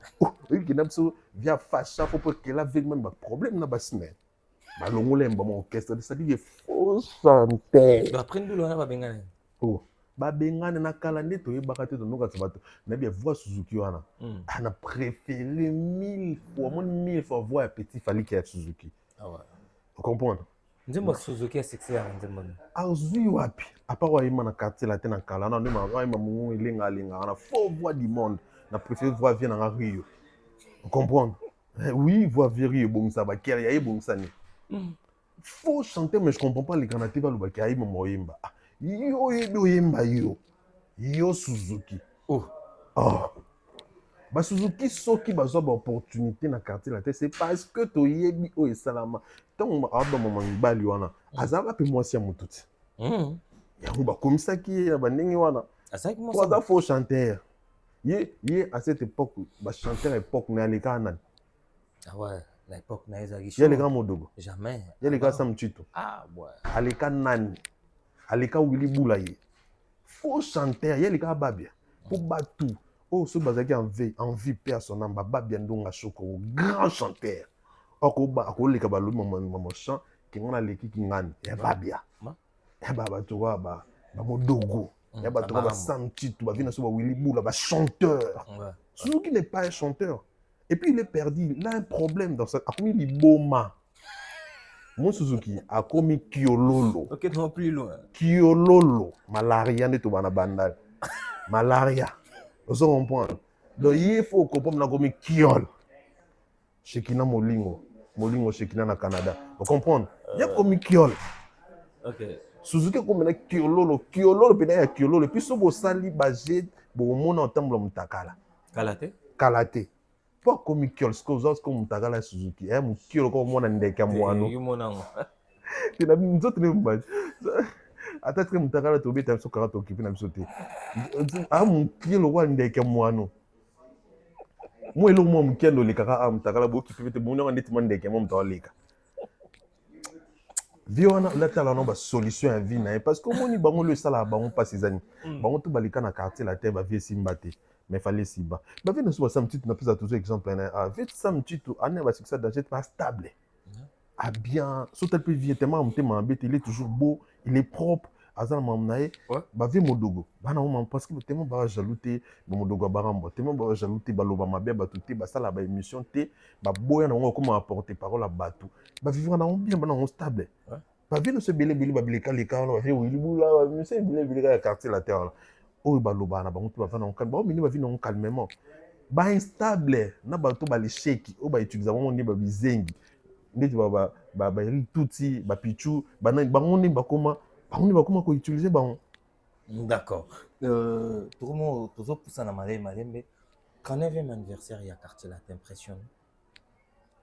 ki na biso via fasha faut pas que la avec même ba problème na basine ba longolemba mon orchestre ça dit faux chanter après nous là ba bengana ba bengana na kala nde to yebaka te to noka tsabato na bien voix Suzuki wana ana préféré 1000 fois mon 1000 fois voix petit Fally qui a Suzuki ouais vous comprenez nzembo Suzuki a succès à nzembo azui wapi à part wa na quartier la tena kala na ndema wa mungu ilenga na faux voix du monde na préféré voix vient en Rio vous comprenez oui voix Rio bon ça ba keria e bon ça ni faut chanter mais je comprends pas les canadiens le baki ayi moyemba yo yemba yo Suzuki ba Suzuki soki bazwa ba opportunité na quartier la tête c'est parce que to yebi o esalama tant aba mama mbali wana azaba pe mwasi ya mututi yango ba komisaki ya bandenge wana asaki mo ça faut chanter ye à cette époque ba chanteur époque na lekana ouais la époque na ezaki ya leka modogo jamais ya leka Sam Chito ouais aleka nani aleka Willy Bula ye faut chanter ya leka babia pour batu oh ce bazaki en vie paix à son âme babia ndonga choko grand chanteur okoba akoleka ba lo maman chant ki ngana leki ki ngani ya babia ya baba to ba modogo ya ba to ba Sam Chito ba vina so ba Willy Bula ba chanteur Suzuki n'est pas un chanteur. Et puis il est perdu. Il a un problème dans ça. A commis Liboma. Mon Suzuki a commis Kiololo. Ok, non plus loin. Kiololo. Malaria n'est pas bandal. Malaria. Vous comprenez? Donc il faut comprendre qu'on a commis Kiol. Shekina Molingo. Molingo Shekina na Canada. Vous comprenez? Il y a commis Kiol. Ok. Suzuki a commis Kiololo. Kiololo, puis il y a Kiololo. Et puis ce beau sali basé, bon mon ensemble mutakala. Kalate? Kalate. Pas comme Kiol, ce que vous avez comme Tagala Suzuki. Mon Kiol comme moi n'endeka moano. Tu n'as pas d'autres noms. Attends que mon Tagala te obéit à ce karato qui peut sauter. Ah mon Kiol ou n'endeka moano. Moi le mon Kiol le kara am Tagala bo qui peut te bonheur en nettement n'endeka mon Tagala. Viona la tala no ba solution à vie na parce que moi ni bango le sala bango pas ces années. Bango tout balika na quartier la terre ba vie simbate. Mais fallait si bas. Bah venez sur Sam Chito, n'a plus à tous exemple là. Vite Sam Chito, année va succès d'agir pas stable. Ah bien, surtout le vieux tellement il est toujours beau, il est propre. Azan mamnae, bah vie modogo. Bah non parce que tellement bah jalouté, bah modogo barambo, tellement bah jalouté, bah loba mabia bah tout bah ça la bah émission t, bah boya na comment apporter parole à batou. Bah vivre na bien, bah non stable. Bah vie se belé bah bileka les cas, bah vie oui là, monsieur belé quartier la terre là. Oh baloba na bango to bafana on calme ba mini ba vina on calmement ba instable na ba to ba les shake o ba utiliser bango ni ba bizengi ndeti ba ri tuti ba pichu ba na bango ni ba koma ko utiliser bango d'accord tout le monde toujours poussa na malembe quand 9e anniversaire il y a quartier là t'impressionne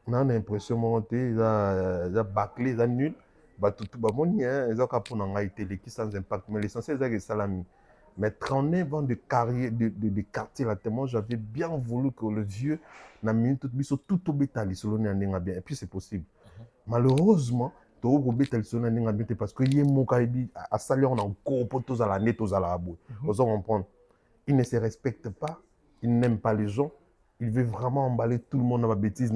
na impression monter za bâclé za nul ba tout ba moni hein za ka pona ngai télé qui sans impact mais l'essentiel c'est que salami. Mais 39 ans de carrière, de quartier là, tellement j'avais bien voulu que le vieux n'a mis tout au bétal, bien. Et puis c'est possible. Malheureusement, tout au bétal, parce que y a mon caribi à saluer on a encore pour tous à la net, tous à la boue. Vous comprenez? Il ne se respecte pas, il n'aime pas les gens, il veut vraiment emballer tout le monde dans la bêtise.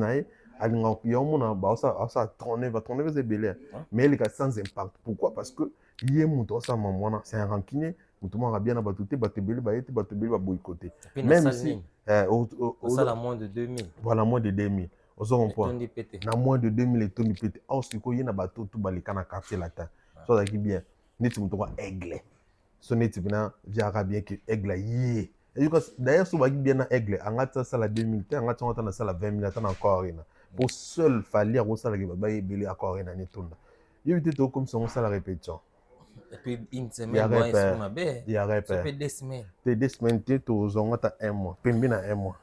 Il y a un monde ça tourner c'est belé. Mais il est sans impact. Pourquoi? Parce que il est monté ça maman, c'est un rancunier. Tout le monde a bien abattu, battu va boycotter. Même si ça la moins de 2000. Voilà, moins de 2000. Aux ronds-points. Na moins de 2000 et tout pété. Oh, c'est quoi, il y a bateau tout balika na quartier latin. Ça qui bien. N'est tu me aigle. Ce n'est pas via arabien que aigle yé. D'ailleurs, ce qui bien na aigle, en gâte ça la 2000, en gâte ça ça la 20 000, attends encore rien. Pour seul fallir au salaire qui va y belé encore rien ni tout. Il y a eu tout comme ça on ça la répétition. Et puis une semaine, il y a répé. Ça fait 2 semaines. T'es 2 semaines, t'es aux on a 1 mois. Peine bien à 1 mois.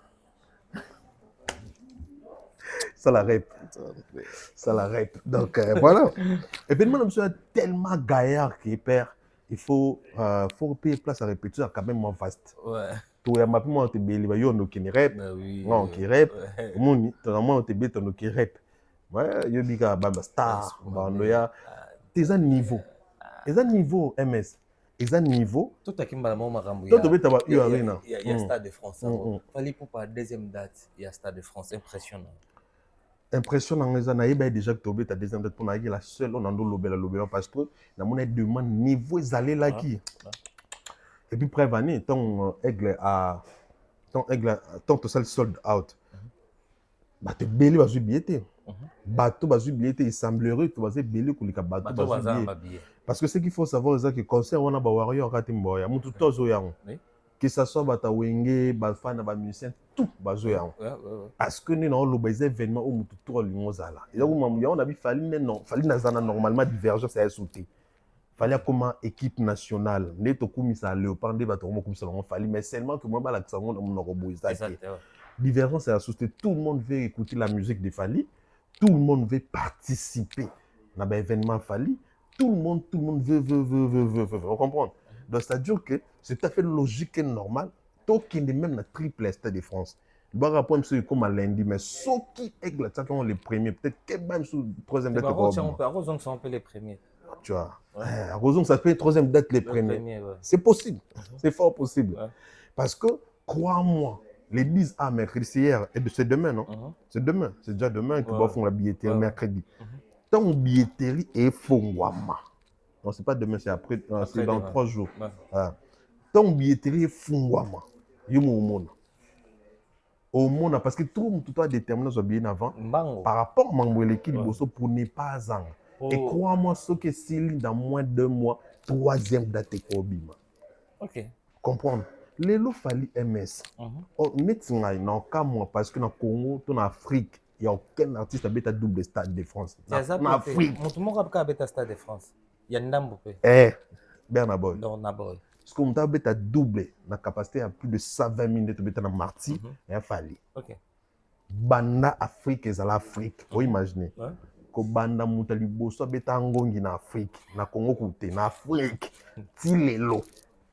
Ça la rep. Ça la rep. Donc voilà. Et puis moi, je suis tellement gaillard qui perd. Il faut payer place à répétition quand même vaste. Ouais. Tout y a ma moi te beli ba yo no qui rep. Non qui rep. Mon ton moi te beli ton qui rep. Ouais, yo biga baba star. Bando ya. Tes un niveau. Tes un niveau MS. Tes un niveau. Tout à kimba mo makambo ya. Toi tu beta ba yo arena. Il y a Stade de France. Fallait pour la deuxième date, il y a Stade de France impressionnant. Impressionnant les années déjà que tu as deuxième date pour la seule on en doit lobela parce que la monnaie demande niveau aller là qui et puis prévenir ton aigle ton total sold out bah te belé va billetté bateau va billetté il semblerait que tu vas belé que le bateau va billetté parce que ce qu'il faut savoir c'est que concert on a ba warrior kati mboya mutu tozo yango que ça soit bata wenge ba fan ba musicien tout bazo yango parce que nous on les événements où mutu to limozala et donc on a bi fali non fali nazana normalement divergence à sauter fallait comme équipe nationale neto kumisa léopard de bato comme ça on fallait mais seulement que moi ba la sango on roboisa divergence à sauter tout le monde veut écouter la musique de Fali tout le monde veut participer dans ba événement Fali tout le monde veut vous comprenez. Donc, c'est-à-dire que c'est tout à fait logique et normal. Tout qui est même la triple Stade de France. Le bar rapport c'est comme à lundi, mais ceux qui ont les premiers, peut-être qu'ils même sous troisième date. Arrosons sont un peu les premiers. Tu vois. Arrosons ça peut être troisième date les premiers. C'est possible. C'est fort possible. Parce que, crois-moi, les 10 à mercredi, c'est hier, et c'est demain, non? C'est demain. C'est déjà demain qu'ils vont faire la billetterie mercredi. Ton billetterie est fongwama. Non, c'est pas demain, c'est après c'est dans 3 jours. Ton billetterie est fungwama. Au monde, parce que tout le monde doit déterminer son billet avant. Par rapport à Mangwele qui pour ne pas en. Et crois-moi, ce que c'est dans moins de 2 mois, 3e date est Kobima. Ok. Comprendre. Les lots fallait MS. Non, qu'à moi, parce que dans le Congo, en Afrique, il n'y a aucun artiste qui a double Stade de France. En Afrique. Mon a Stade de France. Il y a Ndambopé. Bernaboy. Bernaboy. Parce que mon a doublé la capacité à plus de 120 minutes de Marty et à Fali. Ok. Banda Afrique et l'Afrique. Vous imaginez. Que banda moutali bosso beta ngongi na Afrique, na Congo côté, na Afrique. Tilelo,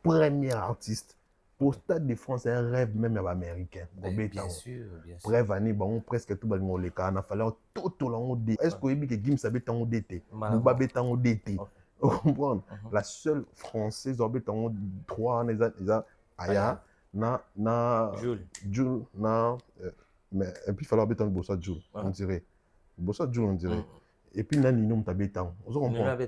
premier artiste. Pour Stade de France, c'est un rêve même américain. Bien sûr. Bref, année, bon, presque tout le monde le cas. On a fallu tout le monde. Est-ce que vous avez dit que Gims avait tant d'été? Bouba avait tant d'été. Vous comprenez? La seule française avait tant 3 ans. Aya, Jules, mais et puis il fallait avoir Bossa Jules, on dirait. Bossa Jules, on dirait. Et puis, Nani, nous avons tant. Vous comprenez?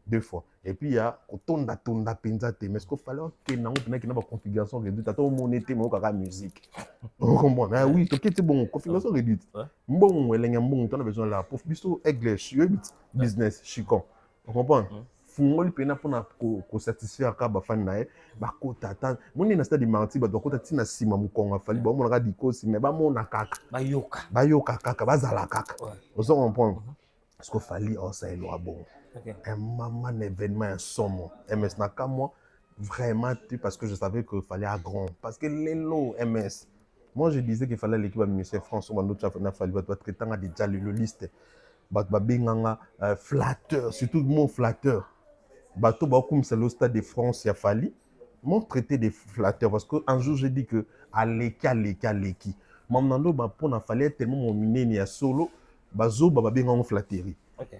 2 fois. Et puis, il y a Tonda Penzate. Mais ce qu'il fallait que nous ayons une configuration réduite. Tout le monde était la musique. Vous comprenez? Ah oui, c'est bon. Configuration réduite. Bon, il y a un besoin de la pauvre. Biso, English, business, chicon. Vous comprenez? Fungoli pena pour satisfaire à fan nae ba kota ta moni na stade marti ba kota tina sima mukonga fali ba mona ka dikosi mais ba mona kaka bayoka kaka bazala kaka. Vous comprenez? Parce qu'il fallait ça est bon. Un moment événement un somme MS naka moi vraiment parce que je savais qu'il fallait à grand parce que les lots MS moi je disais qu'il fallait l'équipe de ministère François Mandoucha na fallait ba traiter déjà le liste ba benganga flatteur surtout le mot flatteur bateau ba comme c'est le Stade de France il a fallu mon traité des flatteurs parce que un jour j'ai dit que aleki mamnando ba pour na fallait tellement mon miné ni à solo bazo ba benganga flatterie.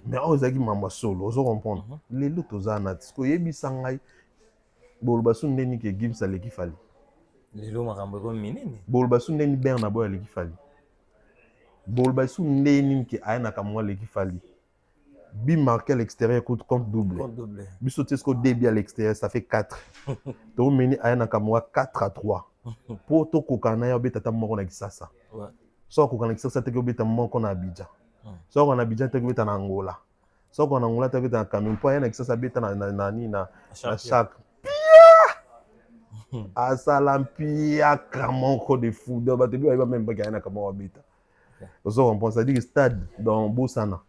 Mais on a dit maman solo, vous comprenez? Les autres aux années, ce que yebi sangai, bolbasun neni que Gims a l'équipe fali. Les lots marambo comme minini. Bolbasun neni Bernaboy a l'équipe fali. Bolba sous Nénin qui a un akamwa l'équipe Fali. Bi marqué à l'extérieur contre double. Compte double. Bi sauté ce début à l'extérieur, ça fait 4. Donc meni a un akamwa 4-3. Pour to kokana ya beta tamoko na kisasa. Ouais. So kokana kisasa te ko beta moko na Abidjan. So ko na Abidjan te ko beta na Angola. So ko na Angola te beta na Cameroun. Po ya na kisasa beta na chaque. Asalampia kamoko de fou. Donc ba te bi ba même ba ga na kamoko beta. Ozo comprendre ça dit que stade dans Bosana.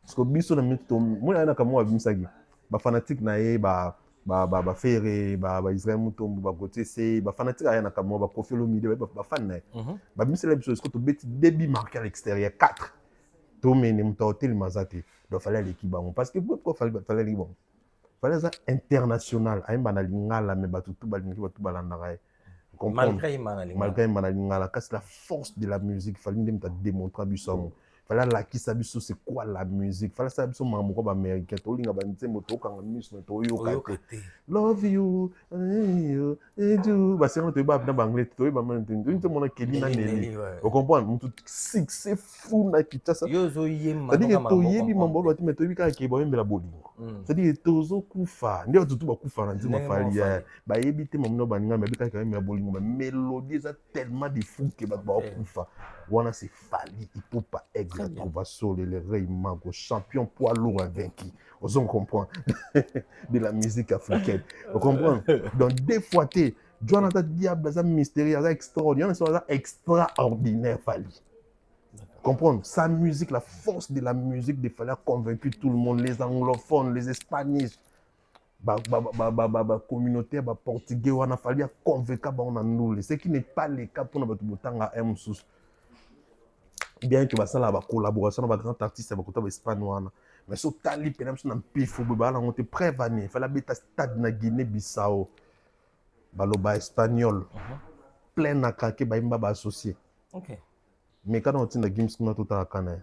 Parce que biso na mito mo na kamoko bimisaki. Ba fanatique na ye ba Ferré, Israël Mutombo, côté c'est fanatique à na kamoko ba Kofi Olomide ba fan na. Ba bimisela biso ce que to beti débit marqué à l'extérieur 4. To mene mto hotel mazate. Donc fallait l'équipe parce que pourquoi fallait l'équipe bon. Fallait ça international aimba na lingala mais ba tout balingi ba tout balanda. Malgré Malgré c'est la force de la musique. Il fallait démontrer biso. Fallait la qui sabi c'est quoi la musique. Fallait sabi so mamoko ba américain to linga ba nzembo to kanga mus to yoka. Love you and you. Ba c'est on te ba na anglais to ba man nto mona kelina neli. Vous comprenez mon tout c'est fou na kitasa. Yozo yema. C'est-à-dire que to yebi mambo ba ti to yebi ka ke ba mbela bolingo. C'est-à-dire que tozo kufa. Ndio tutu ba kufa na nzima fali ya. Ba yebi te mamno ba ninga mebi ka mbela bolingo mais mélodie ça tellement de fou que ba kufa. Wana c'est Fali Ipupa Aigle trouva sur le rey Mago champion poids lourd vaincu. On comprend de la musique africaine. On comprend. Donc des fois t'es Jonathan Diable ça mystérieux ça extraordinaire ça extraordinaire Fali. Comprendre sa musique, la force de la musique de Fali a convaincu tout le monde, les anglophones, les espagnols. Communauté portugais on a fallu convaincre on a nous ce qui n'est pas le cas pour notre botanga M6. Bien que ça la collaboration avec grand artiste avec côté espagnol mais so tali penam so na pifo ba la on te prévenir fallait beta stade na Guinée Bissau baloba espagnol plein na kake ba imba ba associé. OK. Mais quand on tient na games kuna tout à kana.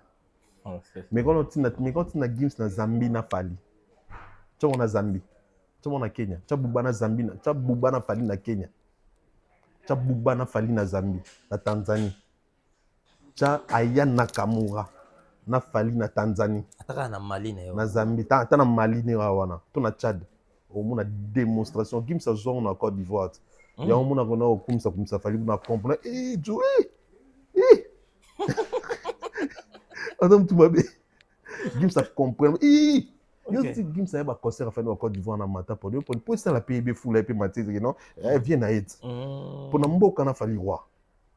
Mais quand on tient na games na Zambie na Fali. Tu on a Zambie. Tu on a Kenya. Tu bubana Zambie, tu bubana Fali na Kenya. Tu bubana Fali na Zambie, na Tanzanie. Cha Aya Nakamura na Fali na Tanzanie ataka na Mali na Zambie ta na Mali ne wana to na Tchad au mona démonstration kim sa zone na Côte d'Ivoire ya au mona kona kumsa Fali na comprendre Joe Adam tout va bien kim sa comprendre yo ti kim sa ba concert fa na Côte d'Ivoire na mata pour ça la PIB full et maté non vient na it pour na mboka na Fali roi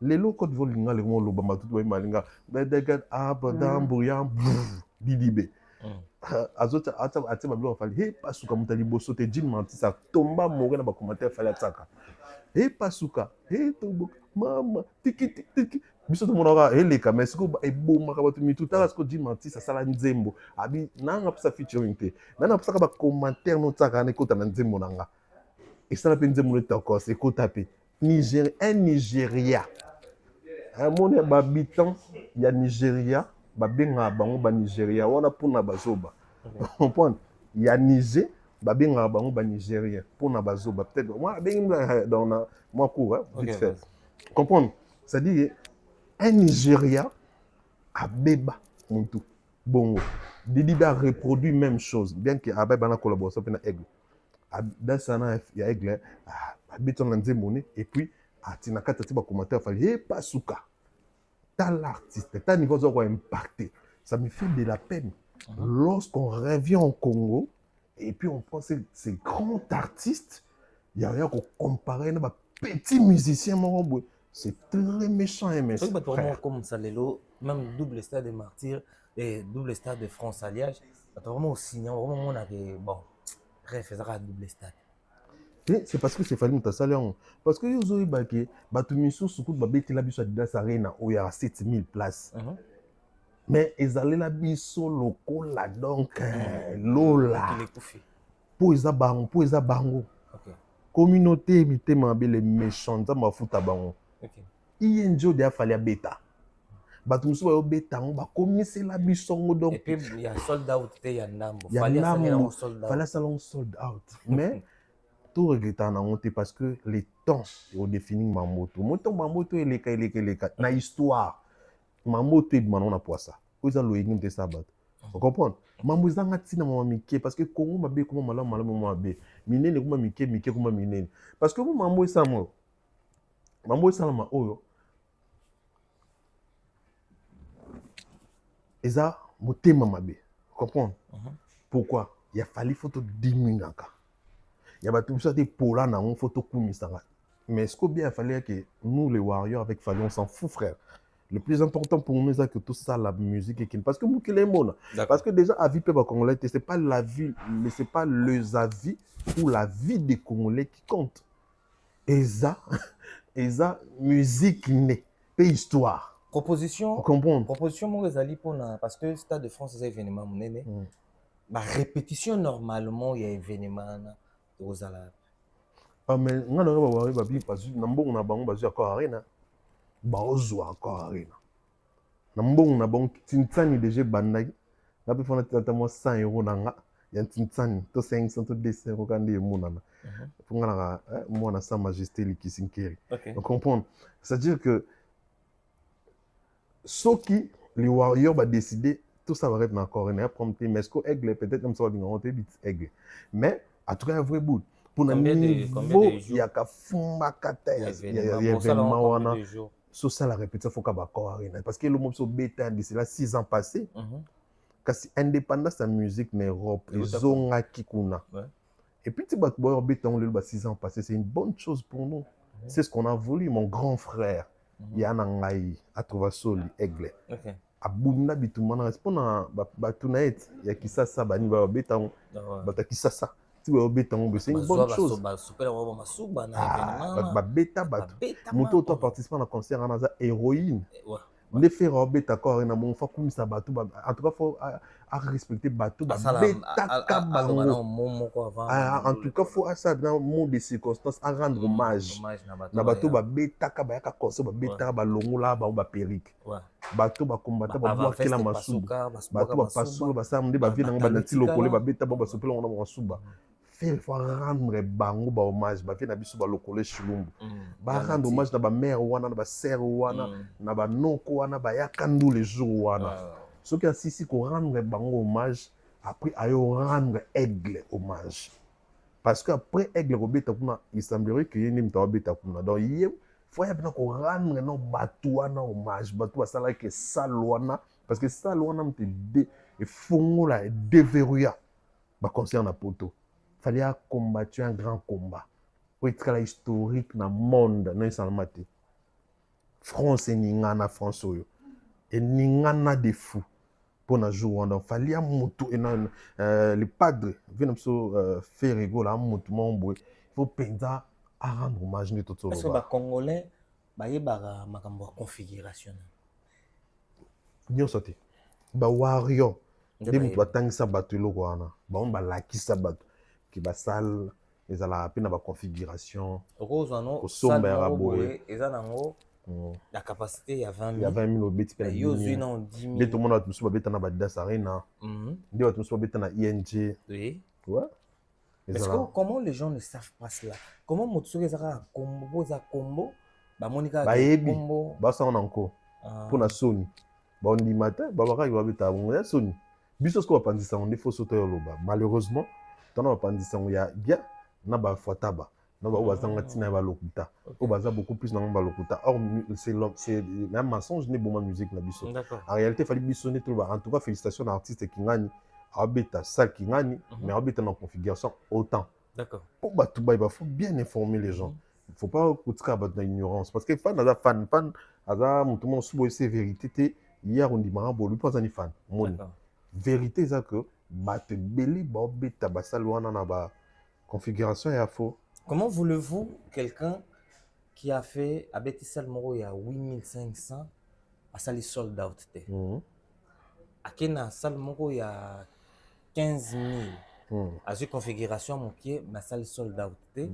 les locaux de volinga les mots lobamba tout ouais malinga bedegat abadambuya bidibe azota ata bablo fali he pasuka mutali boso te jin mantisa tomba moko na ba commentaire fali ataka he pasuka he tombo mama tiki biso to monaka he leka mais siko e boma ka batu mitu tala siko jin mantisa sala nzembo abi nanga pesa featuring te nana pesa ka ba commentaire no tsaka ne kota na nzembo nanga et ça la peine nzembo le toko c'est ko taper Nigeria mon habitant il y a Nigeria babenga bango ba Nigeria wana pona bazoba comprendre il y a Niger babenga bango ba Nigeria pona bazoba peut-être moi benga dans moi court vite fait comprendre ça dit un Nigeria abeba muntu bongo Didi a reproduit même chose bien que abeba na collaboration avec Aigle dans ça il y a Aigle habitant na nzemone et puis atina kata tiba commentaire fallait hey pasuka tal artiste tal niveau zo impacté ça me fait de la peine lorsqu'on revient au Congo et puis on prend ces grands artistes il y a rien qu'on compare à petits musiciens morobou c'est très méchant et méchant comme ça lelo même double stade de martyr et double stade de France Alliage vraiment aussi vraiment on a que bon refaisera double stade. C'est parce que c'est fallu monter salon parce que yo zo ibaki batu miso suku ba beti la biso Adidas Arena où il y a 7000 places mais ezali la biso lokola donc lola po eza bango communauté mitema bele méchant za mafuta bango INJO de afali beta batu miso ba beta ngo ba komisi la biso ngo donc et puis il y a sold out te ya ndambo fallait salon sold out mais tout regrettant na monté parce que les temps au définir Mamoto. Mon temps Mamoto il est na histoire. mambo te bimana na poisa oyo eza loyengi mte sa bato ocomprendre mambo ezanga ntina mama mike parce que kongo mabe koma malamu malamu mabe minene kuma mike mike kuma minene parce que mambo esalama oyo eza motema mabe comprendre pourquoi ya fali photo dimingaka ya bato biso te pola nango photo kumisanga mais ce qu'il bien fallait que nous les warriors avec Fali on s'en fout frère. Le plus important pour nous c'est que tout ça la musique et parce que nous qui les mona parce que déjà avis peuple congolais c'est pas la vie mais c'est pas les avis ou la vie des Congolais qui compte. Et ça musique née et histoire. Proposition comprendre proposition mo ezali pona parce que Stade de France c'est événement monene. Ba répétition normalement il y a événement na ozala. Ah mais nga na ba wari ba bi parce na mbongo na bango bazu encore arena ba ozo encore arena na mbongo na bango tintani déjà bandaki na pe fona tata mo 100 € na nga ya tintani to 500 to 200 € kandi emonana pour nga na moi na sa majesté likisinkeri on comprendre c'est à dire que ceux qui les warriors va décider tout ça va être encore arena prompté mais est-ce que aigle peut-être comme ça va bien on peut aigle mais en tout cas un vrai bout pour le niveau il y a qu'à fumba kata il y a événement wana sur ça la répétition faut qu'à bakor arena parce que le mot so beta d'ici là 6 ans passés kasi indépendance en musique en Europe zonga kikuna et puis tu vas boire beta on le 6 ans passés c'est une bonne chose pour nous c'est ce qu'on a voulu mon grand frère yana ngai atrouva soli aigle abunda bitumana respond ba tunaet ya kisasa bani ba beta bata kisasa c'est une bonne chose. Beta bato. Moto to participer na concert na za héroïne. Ne faire beta corps na mon fa kumisa bato en tout cas faut à respecter bato beta kabango. En tout cas faut ça dans monde de circonstances à rendre hommage. Na bato beta ka ba ka concert beta ba longola ba perrique. Bato ba combattre ba boire kila masuba. Bato ba pasula ba samedi ba vie na ba nati lokole ba beta ba sopela na ba suba. Il faut rendre bango ba hommage ba na biso ba lokole chulumbu ba rendre hommage na ba mère wana na ba sœur wana na ba noko wana ba yakandu les jours wana ce qui assiste ko rendre bango hommage après ayo rendre aigle hommage parce que après aigle robeta kuna il semblerait que yeni mta robeta kuna donc il faut ya bien ko rendre no batu wana hommage batu basala que salwana parce que salwana mte de et fongola déverrouiller ba concert na poto fallait combattre un grand combat pour être la historique dans le monde non seulement France et Ningana France et Ningana des fous pour na jour donc fallait mutu et le padre vient faire rigolo à mutu mon il faut penser à rendre hommage de tout ça parce que les Congolais ba makambo configuration bien sorti ba warrior des mutu batangisa bato eloko wana ba on ba lakisa bato qui va salle les ala peine ba configuration rose no sombre boy ezanango la capacité il y a 20 000 il y a 20 000 bêtes pe yo zui na 10 000 mais tout le monde a tout bêta na Badidas Arena ndi wa tout bêta na ING oui ouais parce que comment les gens ne savent pas cela comment motsoke ezaka combo za combo ba monika combo ba sa on encore pour na Sony ba on dit matin ba baka ba bêta bon Sony biso ce qu'on va penser ça on est faux sauter loba malheureusement tona bapandisa ngo ya bien na ba fotaba na ba bazanga tina ba lokuta o baza beaucoup plus na ba lokuta or c'est même mensonge ne bon musique na biso en réalité fallait biso ne tout en tout cas félicitations à l'artiste Kingani abeta ça Kingani mais abeta en configuration autant d'accord pour ba tout ba il faut bien informer les gens il faut pas kutka ba dans ignorance parce que fan aza tout le monde sous c'est vérité hier on dit mara bolu pas ani fan mon vérité c'est que bate beli ba beta ba salwana na ba configuration ya faux. Comment voulez-vous quelqu'un qui a fait abeti salmoro ya 8500 à sali sold out te akena salmoro ya 15 000 à cette configuration mokie ma sali sold out te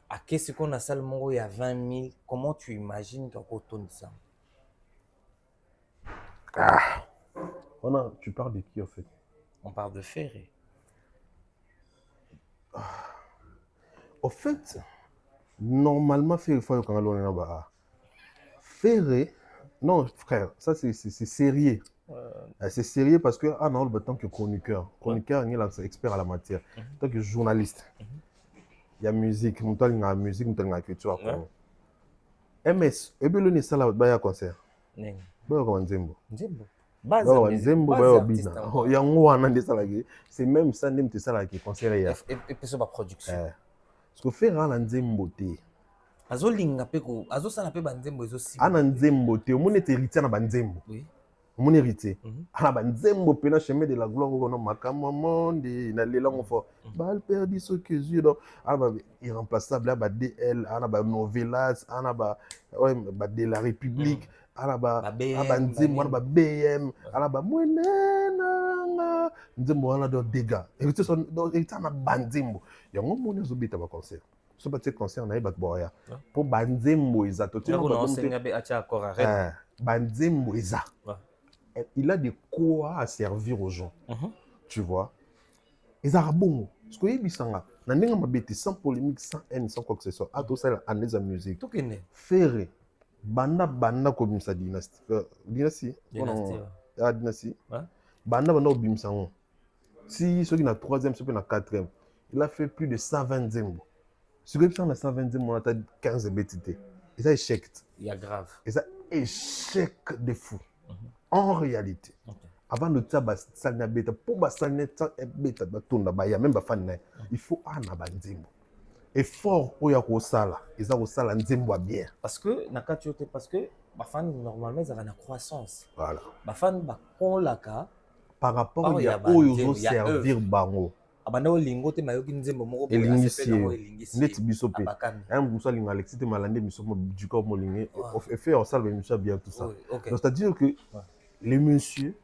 ake ce qu'on a salmoro ya 20 000 comment tu imagines qu'on tourne ça Tu parles de qui en fait? On parle de Ferré. Au fait, normalement, Ferré, il faut que Ferré, Non, frère, ça c'est sérieux. C'est sérieux parce que on a tant que chroniqueur. Chroniqueur, il est expert à la matière. Tant que journaliste. Il y a musique, il y a musique, il y a culture. MS, et bien le ça là, il y a concert. Il y a Nzembo. Nzembo, c'est même ça, même ça là qui concert. Et puis sur ma production. Parce que faire un Nzembo, azolinga pe ko azosala pe banzembo ezosi ana nzembo te omoni ete héritier na banzembo oui omoni héritier ana banzembo pe na chemin de la gloire ko makambo monde na lelango fort bal perdu ce que Dieu donc ana ba irremplaçable ba DL ana ba novelas ana ba de la République ana ba nzembo ana ba BM ana ba mwenena nzembo ana do dégâts héritier son héritier na banzembo yango moni azobita ba concert. Ce petit concert na boya pour banzembo eza to banzembo eza il a de quoi à servir aux gens tu vois eza bongo ce que yebisanga na ndenge mabete sans polémique sans haine sans quoi que ce soit à tout ça en les musique tout kene faire banda comme ça dynastie banda obimisa ngo si ceux qui na 3e ceux qui na 4e il a fait plus de 120 zembo. Si vous avez 120, on a 15 BTT. Et ça, échec. Il y a grave. Et ça, échec de fou. En réalité. Avant de ça, pour il y a même pas fan. Il faut un nzembo. Effort pour y avoir ça. Ils ont ça nzembo bien. Parce que, parce que, ma fan, normalement, ils ont une croissance. Voilà. Ma fan, par rapport à eux, servir bango. Abanda olingo te mayoki nzembo moko boya net biso pe muso linga Alexis te malande biso mo duka mo lingi fait on salve monsieur bien tout ça donc c'est-à-dire que les monsieur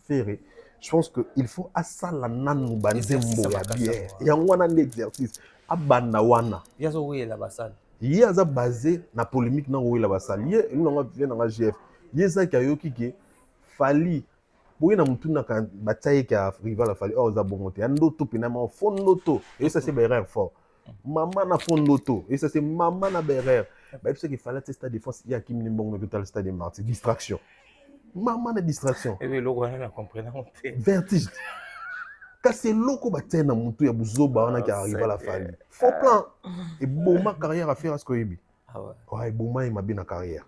ferré je pense que il faut asala nanu banzembo ya bien ya ngwana l'exercice abanda wana yazo wela basal yaza basé na polémique na wela basal ye nonga vient na GF yeza kayoki ke fali boye na mutu na bataye ka rival fali za bongo te ando to pina ma fond loto et ça c'est berrer fort maman na fond loto et ça c'est maman na berrer ba parce qu'il fallait stade de défense il y a Kim Limbongo que le stade de Martyr distraction maman na distraction et le roi na comprendre vertige ka c'est loko bataye na mutu ya buzoba wana ki rival la fali faux plan et bon ma carrière à faire à ce que ouais bon ma ma bien na carrière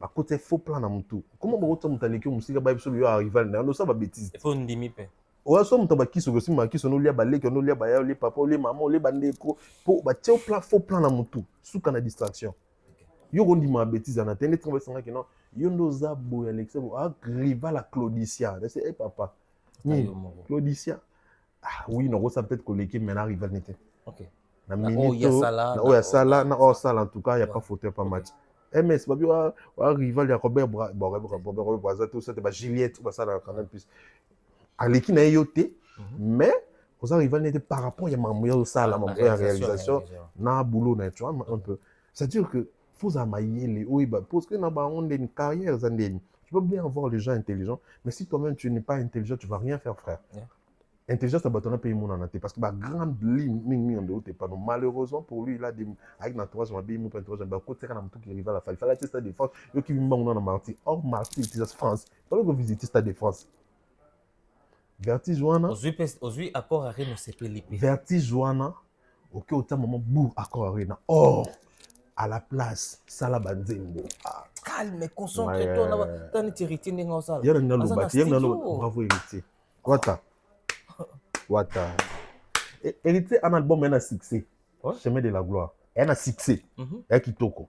ba côté faux plan na mutu comment ba rota mutaleki musika ba biso yo rival na no ça ba bêtise il faut ndimi pe o so muto ba kiso ko sima kiso no lia ba leki no lia ba ya le papa le maman le bandeko po ba tio plan faux plan na mutu suka na distraction yo ko ndima bêtise na tene trombe sanga que non yo ndo za boy Alexis rival à Claudicia c'est papa Claudicia ah oui non ça peut-être colléquer mais na rival n'était OK na minute na sala na sala en tout cas il y a pas faute pas match MS babi wa rival ya Robert Braza tout ça te ba Juliette ba ça quand même plus aleki na yoté mais aux rival n'était par rapport ya mamoya ça la mamoya réalisation na boulot na tu vois un peu c'est à dire que faut amayele oui parce que na ba on une carrière zandeni tu peux bien avoir les gens intelligents mais si toi-même tu n'es pas intelligent tu vas rien faire frère. Intelligence ça batona pays mon anaté parce que ba grande ligne mingi en dehors pas malheureusement pour lui il a des avec na 3 mois mon 3 ba côté kana mutu qui arrive à la fall fallait stade de France yo qui vimba na Martyr or Martyr c'est France fallait que visiter stade de France vertige wana aujourd'hui accord arrêt no c'est lipe vertige wana OK autant moment bou accord arrêt na or à la place sala banzembo calme concentre-toi na tani héritier ndenga osala yana na lobati yana na bravo héritier Wata. Héritier un album un succès. Chemin de la gloire. Un succès. Et kitoko.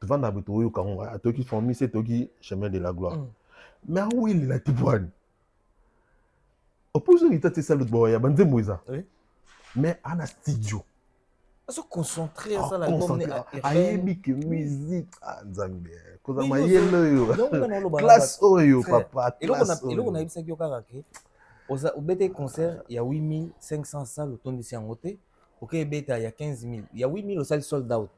Tu vas dans le kango, tu qui formé c'est qui chemin de la gloire. Mais où il est la tibouane? Opposé il t'a ça le boya banze moiza. Oui. Mais un studio. Se concentrer ça l'album ayebi que musique nzambe. Koza mayelo yo. Classe oyo papa. Et là on a eu ça qui okaka. Au BT concert, il y a 8500 salles au ton de Siangote. Ok, BT, il y a 15 000. Il y a 8 000 au salle sold out.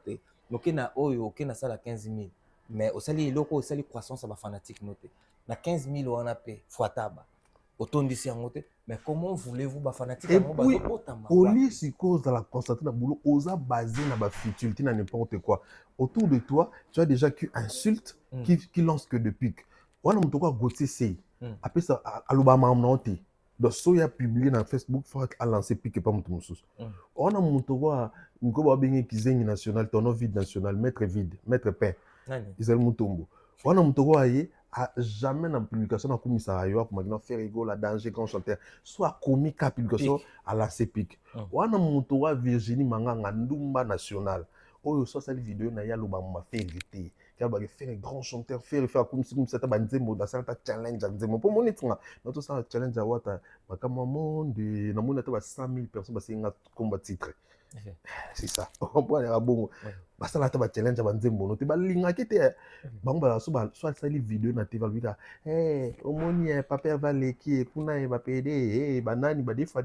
Donc, il y a une salle à 15 000. Mais au salle, il y a une croissance à fanatique noté. Il y a 15 000 au NAP, Fouataba. otondisi yango te. Mais comment voulez-vous ba fanatique Et yango puis, bazobotama au lieu si cause dans la constater dans le boulot, osa basé dans la futilité, dans n'importe quoi. Autour de toi, tu as déjà qui insulte, qui lance que de pique. On a mon tour Gauthier C. Après ça, à l'Obama monté. Donc, si a publié dans Facebook, il faut lancer pique pas mon sous. On a mon tour une cobabigne qui zeng national, ton vide national, maître vide, maître pain. Ils ont mon tombeau. On a mon tour a jamais dans la publication dans le commissariat pour maintenant faire rigolo, la danger grand chanteur soit commis à publication à la CEPIC. On a mon tour Virginie Manganga Ndumba national. Oh, ça c'est la vidéo na ya loba m'a fait hériter. Car va faire grand chanteur faire comme si ça t'a banzembo dans ça challenge nzembo pour mon etinga. Notre ça challenge à wata makama monde na mona ta 100 000 personnes ba singa combat titre. C'est ça. On peut aller à bon. Bah ça là ta challenge banzembo no te ba linga kete. Bango ba so ba soit ça les vidéos na TV va omoni papa va leki kuna e ba pede banani ba des fois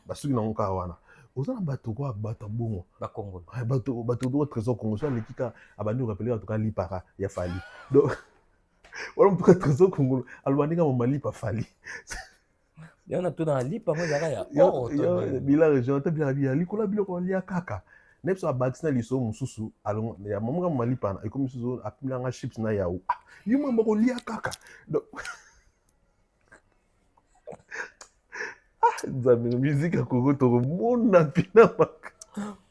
ba suki na nka wana. Aux en bateau quoi bateau bon Congo bateau d'autres trésor Congo soit les kika abandi rappeler en tout cas li para ya fali donc voilà pour trésor Congo alwaninga mon mali pas fali il y en a tout dans li pas moi ya bila région ta bila li kola bila ko li kaka nepso abaxina li so mususu alon ya mamunga mali pana et comme mususu apilanga chips na yaou yuma mbako li kaka donc la musique à Congo, tout le monde a bien.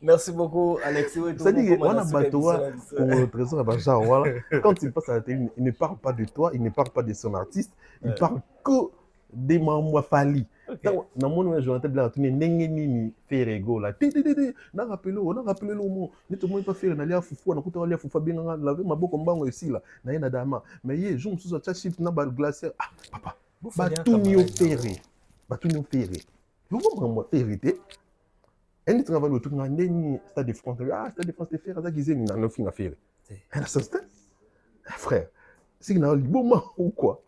Merci beaucoup, Alexis. Ça dit qu'on a Batoa pour le trésor à Bachar. Voilà. Quand il passe à la télé, il ne parle pas de toi, il ne parle pas de son artiste, il parle que des mamans Fali. Dans mon journée de la tournée, Nengeni fait rigolo là. On a rappelé le mot. Ne te montre pas faire une alliance foufou, on a coupé l'alliance foufou bien laver ma boue comme bango ici là. Na yena dama. Mais hier, je me suis dit chip na bal glacier. Ah papa. Batunio ferré. Batunio ferré. Vous voyez moi hérité. Un travail le truc na ndeni stade de France. Ah stade de France de faire ça qu'ils aiment dans le fin à faire. Un assistant. Frère. C'est qu'il a le moment ou quoi.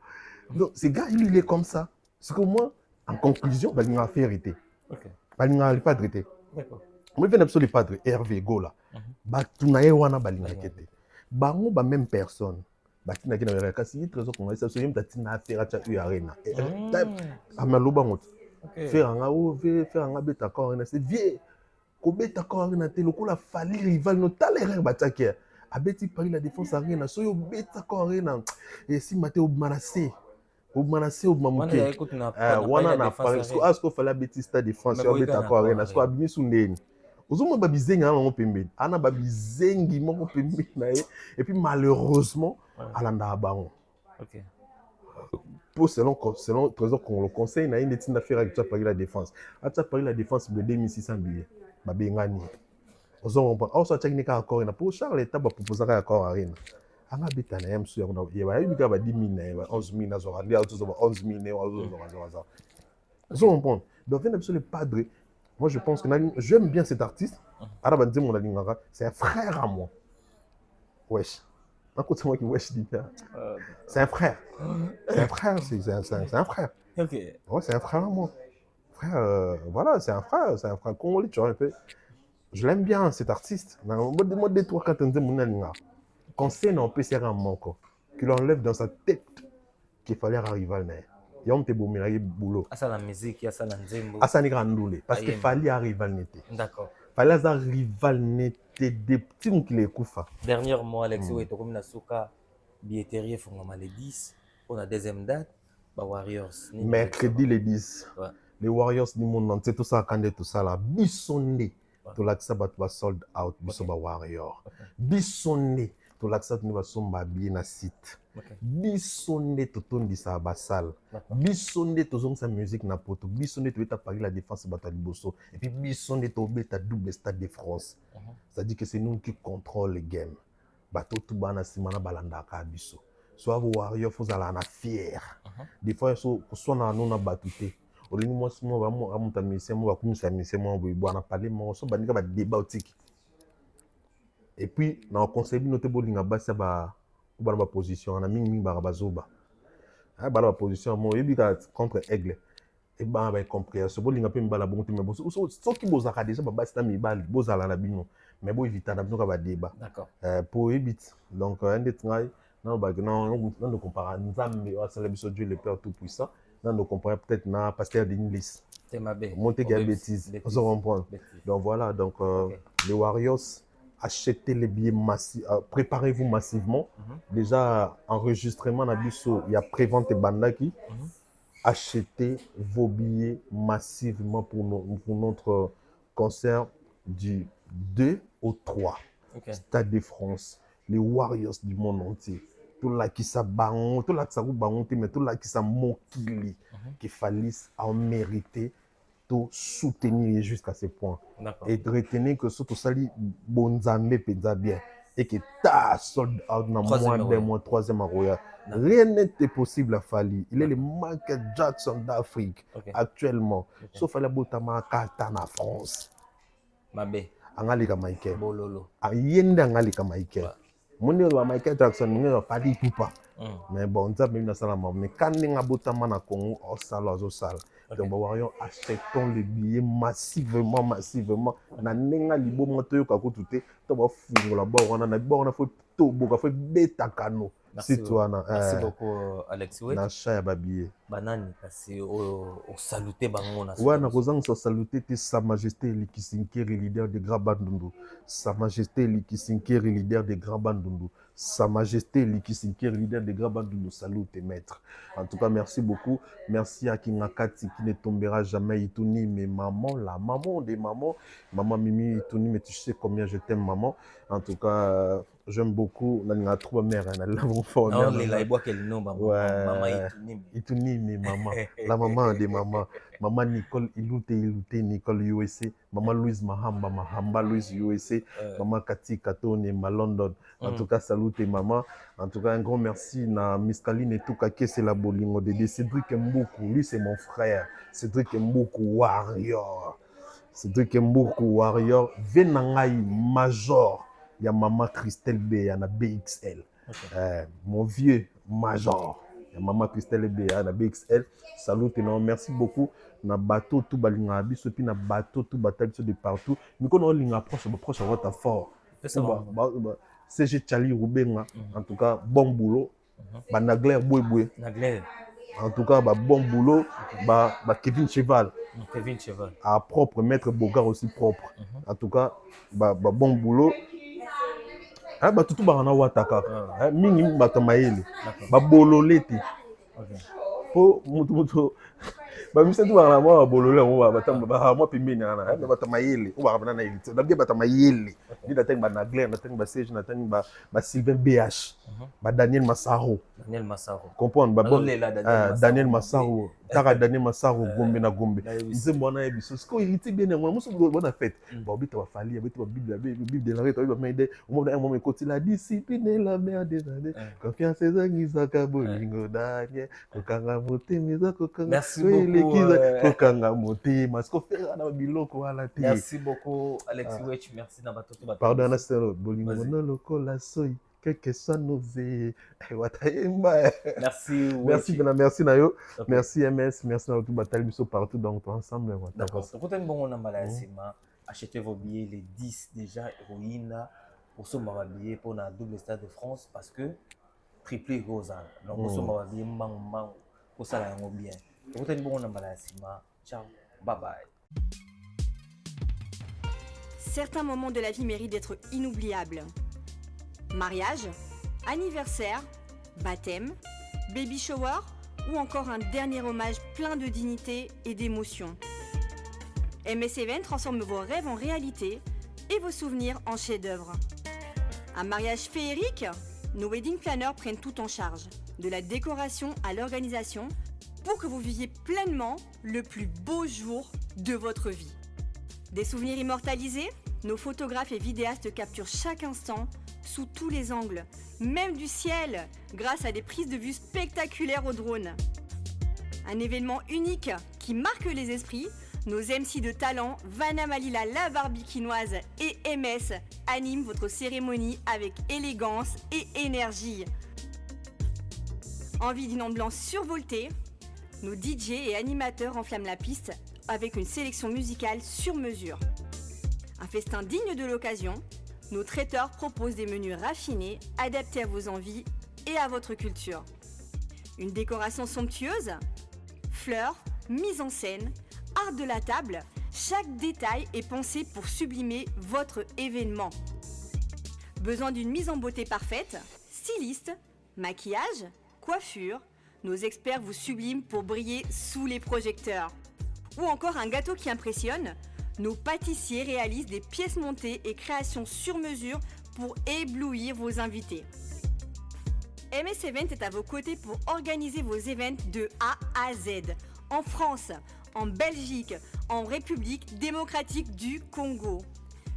Donc ce gars il est comme ça. C'est que moi en conclusion, il a fait hériter. Il n'a pas traité. Moi, je viens de padre Hervé Gola. Il a été la même personne. Il a été la personne. Il a été la personne. Il a été Omanase omamuke wana na Paris asko fala betista de France yo beta ko arena so abimisu ndeni ozoma babizengi na ngo pembeni ana babizengi moko pembeni na ye et puis malheureusement alanda bango pour selon trésor qu'on le conseil na une étude d'affaires avec Paris la défense ata Paris la défense de 2600 billets babengani ozoma pas au so technique encore na pour Charles l'état ba proposer encore arena anga beta na yam su ya kuna ye ba yibika ba 10 000 na 11 000 na zo randi auto zo 11 000 ne zo zo comprendre donc vient absolument le padre moi je pense que j'aime bien cet artiste araba nzemo mon alingaka c'est un frère à moi wesh un côté moi qui wesh dit c'est un frère c'est un frère c'est un frère OK ouais c'est un frère à moi frère voilà c'est un frère congolais tu vois un peu je l'aime bien cet artiste moi des toi quand nzemo mon alingaka conseil non peut faire un manque qu'il enlève dans sa tête qu'il fallait arriver à naître il y a un petit boulot à ça la musique à ça la nzembo à ça ni grandouler parce qu'il fallait arriver à naître d'accord fallait arriver à naître des petits qui les koufa dernièrement Alexis ouais comme na suka billetterie fongama les 10 on a deuxième date ba Warriors mercredi les 10 les Warriors du monde entier tout ça quand tout ça là bisonné to lakisa bat ba sold out biso ba Warrior bisonné to lakisa tu va somba bien na site bisonné to tondisa ba salle bisonné to zong sa musique na poto bisonné to eta Paris la défense bata liboso et puis bisonné to beta double stade de France ça dit que c'est nous qui contrôle le game bato tout bana simana balanda ka biso so avo Warrior faut ala na fier des fois so na non na batute olini moi mo ba mo amuta mission mo ba kumisa mission mo bo na parler mo so bandika ba débat otiki et puis na conseil noté bolinga basa ba ba position na mingi ba bazoba ba position mo yebika contre aigle et ba compris so bolinga pe mbala bon te me bo so ki bozaka déjà ba basa mi bali bozala na bino mais bo éviter na bino ka ba débat d'accord pour éviter donc un des travail non ba non comparer nzambe wa cela biso Dieu le Père tout puissant Non, nous comprenons peut-être na pasteur d'Inglis. C'est ma belle. Monter qu'il y a bêtise. On se comprend. Donc voilà, donc les Warriors, achetez les billets massifs, préparez-vous massivement. Déjà, enregistrement na biso, il y a prévente et bandaki. Achetez vos billets massivement pour notre concert du 2 au 3. Stade de France, les Warriors du monde entier. Tout là qui s'abango, tout là qui s'abango, mais tout là qui s'amokili, qui fallait en mériter, tout soutenir jusqu'à ce point. Et retenez que surtout ça dit bonzambe penza bien et que ta sold out dans moins d'un mois, 3e royal. Rien n'était possible à Fali. Il est le Michael Jackson d'Afrique actuellement. Sauf à la Botama Kata en France. Mabé. Angalika Michael. Bololo. Ayende Angalika Michael. Mon Michael Jackson, il Fali Poupa. Mais bon, ça même dans la mais quand on a Botama na Congo, au salle. Donc, achetons les billets massivement. Na nenga libo moto kako tuté, to ba fungo la ba on a fait tout beaucoup fait beta kano. Merci beaucoup Alex Wet. Na chaya ba billet. Banani parce au saluter bango na. Ouais, na kozang so saluter Sa Majesté Likisinkeri, leader des Grands Bandundu. Sa Majesté Likisinkeri, leader des Grands Bandundu. Sa Majesté Likisinkeri, leader des Grands Bandundu. Salut tes maîtres. En tout cas, merci beaucoup. Merci à Kingakati qui ne tombera jamais. Ituni, mais maman, la maman des mamans. Maman Mimi Ituni, mais tu sais combien je t'aime, maman. En tout cas, j'aime beaucoup. On a trois mères. On a l'enfant. Non, les laïbois qu'elle nomme, maman Ituni. Ituni, mais maman. La maman des mamans. Maman Nicole Ilute, Nicole USA. Maman Louise Mahamba Louise USA. Maman Cathy Katone, London. En tout cas, salut tes mamans. En tout cas, un grand merci à Miss Kaline et tout cas, c'est la bolingo de Cédric Mboukou. Lui, c'est mon frère. Cédric Mboukou Warrior. Cédric Mboukou Warrior. Venangai Major. Il y a maman Christelle B, il y a BXL. Mon vieux Major. Il y a maman Christelle B, il y a BXL. Salut tes noms. Merci beaucoup. Na bateau tout balinga biso puis na bateau tout bataille de partout. Mais quand on linga proche à votre fort. CG Charlie Roubenga, en tout cas, bon boulot. Nagler Boué. En tout cas, bon boulot. Kevin Cheval. À propre, Maître Bogart aussi propre. En tout cas, bon boulot. Tout barana wataka. Mingi batamaele. Bololete. Po mutu. Misa tu barana moi bololé on va moi pimeni ana. Batamaele. On va na élite. Dabia batamaele. Ni dateng Nagler, dateng CG, dateng Sylvain BH. Daniel Massaro. Comprendre Daniel Massaro. Tara Daniel Massaro Gombe na Gombe. Nze mwana ebiso. Siko irité bien ngwana muso bona fête. Ba obita ba fali, obita ba Bible de la rue, ba mende. Au moment côté la discipline est la mère des années. Confiance ezangiza kabolingo Daniel. Kokanga motema kokanga. Merci beaucoup. Kokanga motema. Siko faire na biloko ala te. Merci beaucoup Alex Wetch, merci na batoto bato. Pardon na sero bolingo no lokola soy. Quel que soit nos merci Nayo, merci MS, merci à tout bataille partout donc ensemble. D'accord. Achetez vos billets les 10 déjà héroïne pour ce billets pour la double stade de France parce que triplé Rosa. Donc pour ce billets pour ça la bien. Ciao, bye bye. Certains moments de la vie méritent d'être inoubliables. Mariage, anniversaire, baptême, baby shower ou encore un dernier hommage plein de dignité et d'émotion. MS Event transforme vos rêves en réalité et vos souvenirs en chefs-d'œuvre. Un mariage féerique? Nos wedding planners prennent tout en charge, de la décoration à l'organisation, pour que vous viviez pleinement le plus beau jour de votre vie. Des souvenirs immortalisés? Nos photographes et vidéastes capturent chaque instant sous tous les angles, même du ciel, grâce à des prises de vue spectaculaires au drone. Un événement unique qui marque les esprits, nos MC de talent, Vanna Malila, la Barbikinoise et MS animent votre cérémonie avec élégance et énergie. Envie d'une ambiance survoltée? Nos DJ et animateurs enflamment la piste avec une sélection musicale sur mesure. Un festin digne de l'occasion, nos traiteurs proposent des menus raffinés, adaptés à vos envies et à votre culture. Une décoration somptueuse? Fleurs, mise en scène, art de la table, chaque détail est pensé pour sublimer votre événement. Besoin d'une mise en beauté parfaite? Styliste, maquillage, coiffure, nos experts vous subliment pour briller sous les projecteurs. Ou encore un gâteau qui impressionne? Nos pâtissiers réalisent des pièces montées et créations sur mesure pour éblouir vos invités. MS Event est à vos côtés pour organiser vos événements de A à Z, en France, en Belgique, en République démocratique du Congo.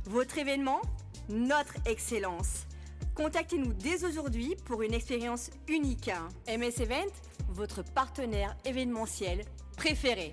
Votre événement? Notre excellence. Contactez-nous dès aujourd'hui pour une expérience unique. MS Event, votre partenaire événementiel préféré.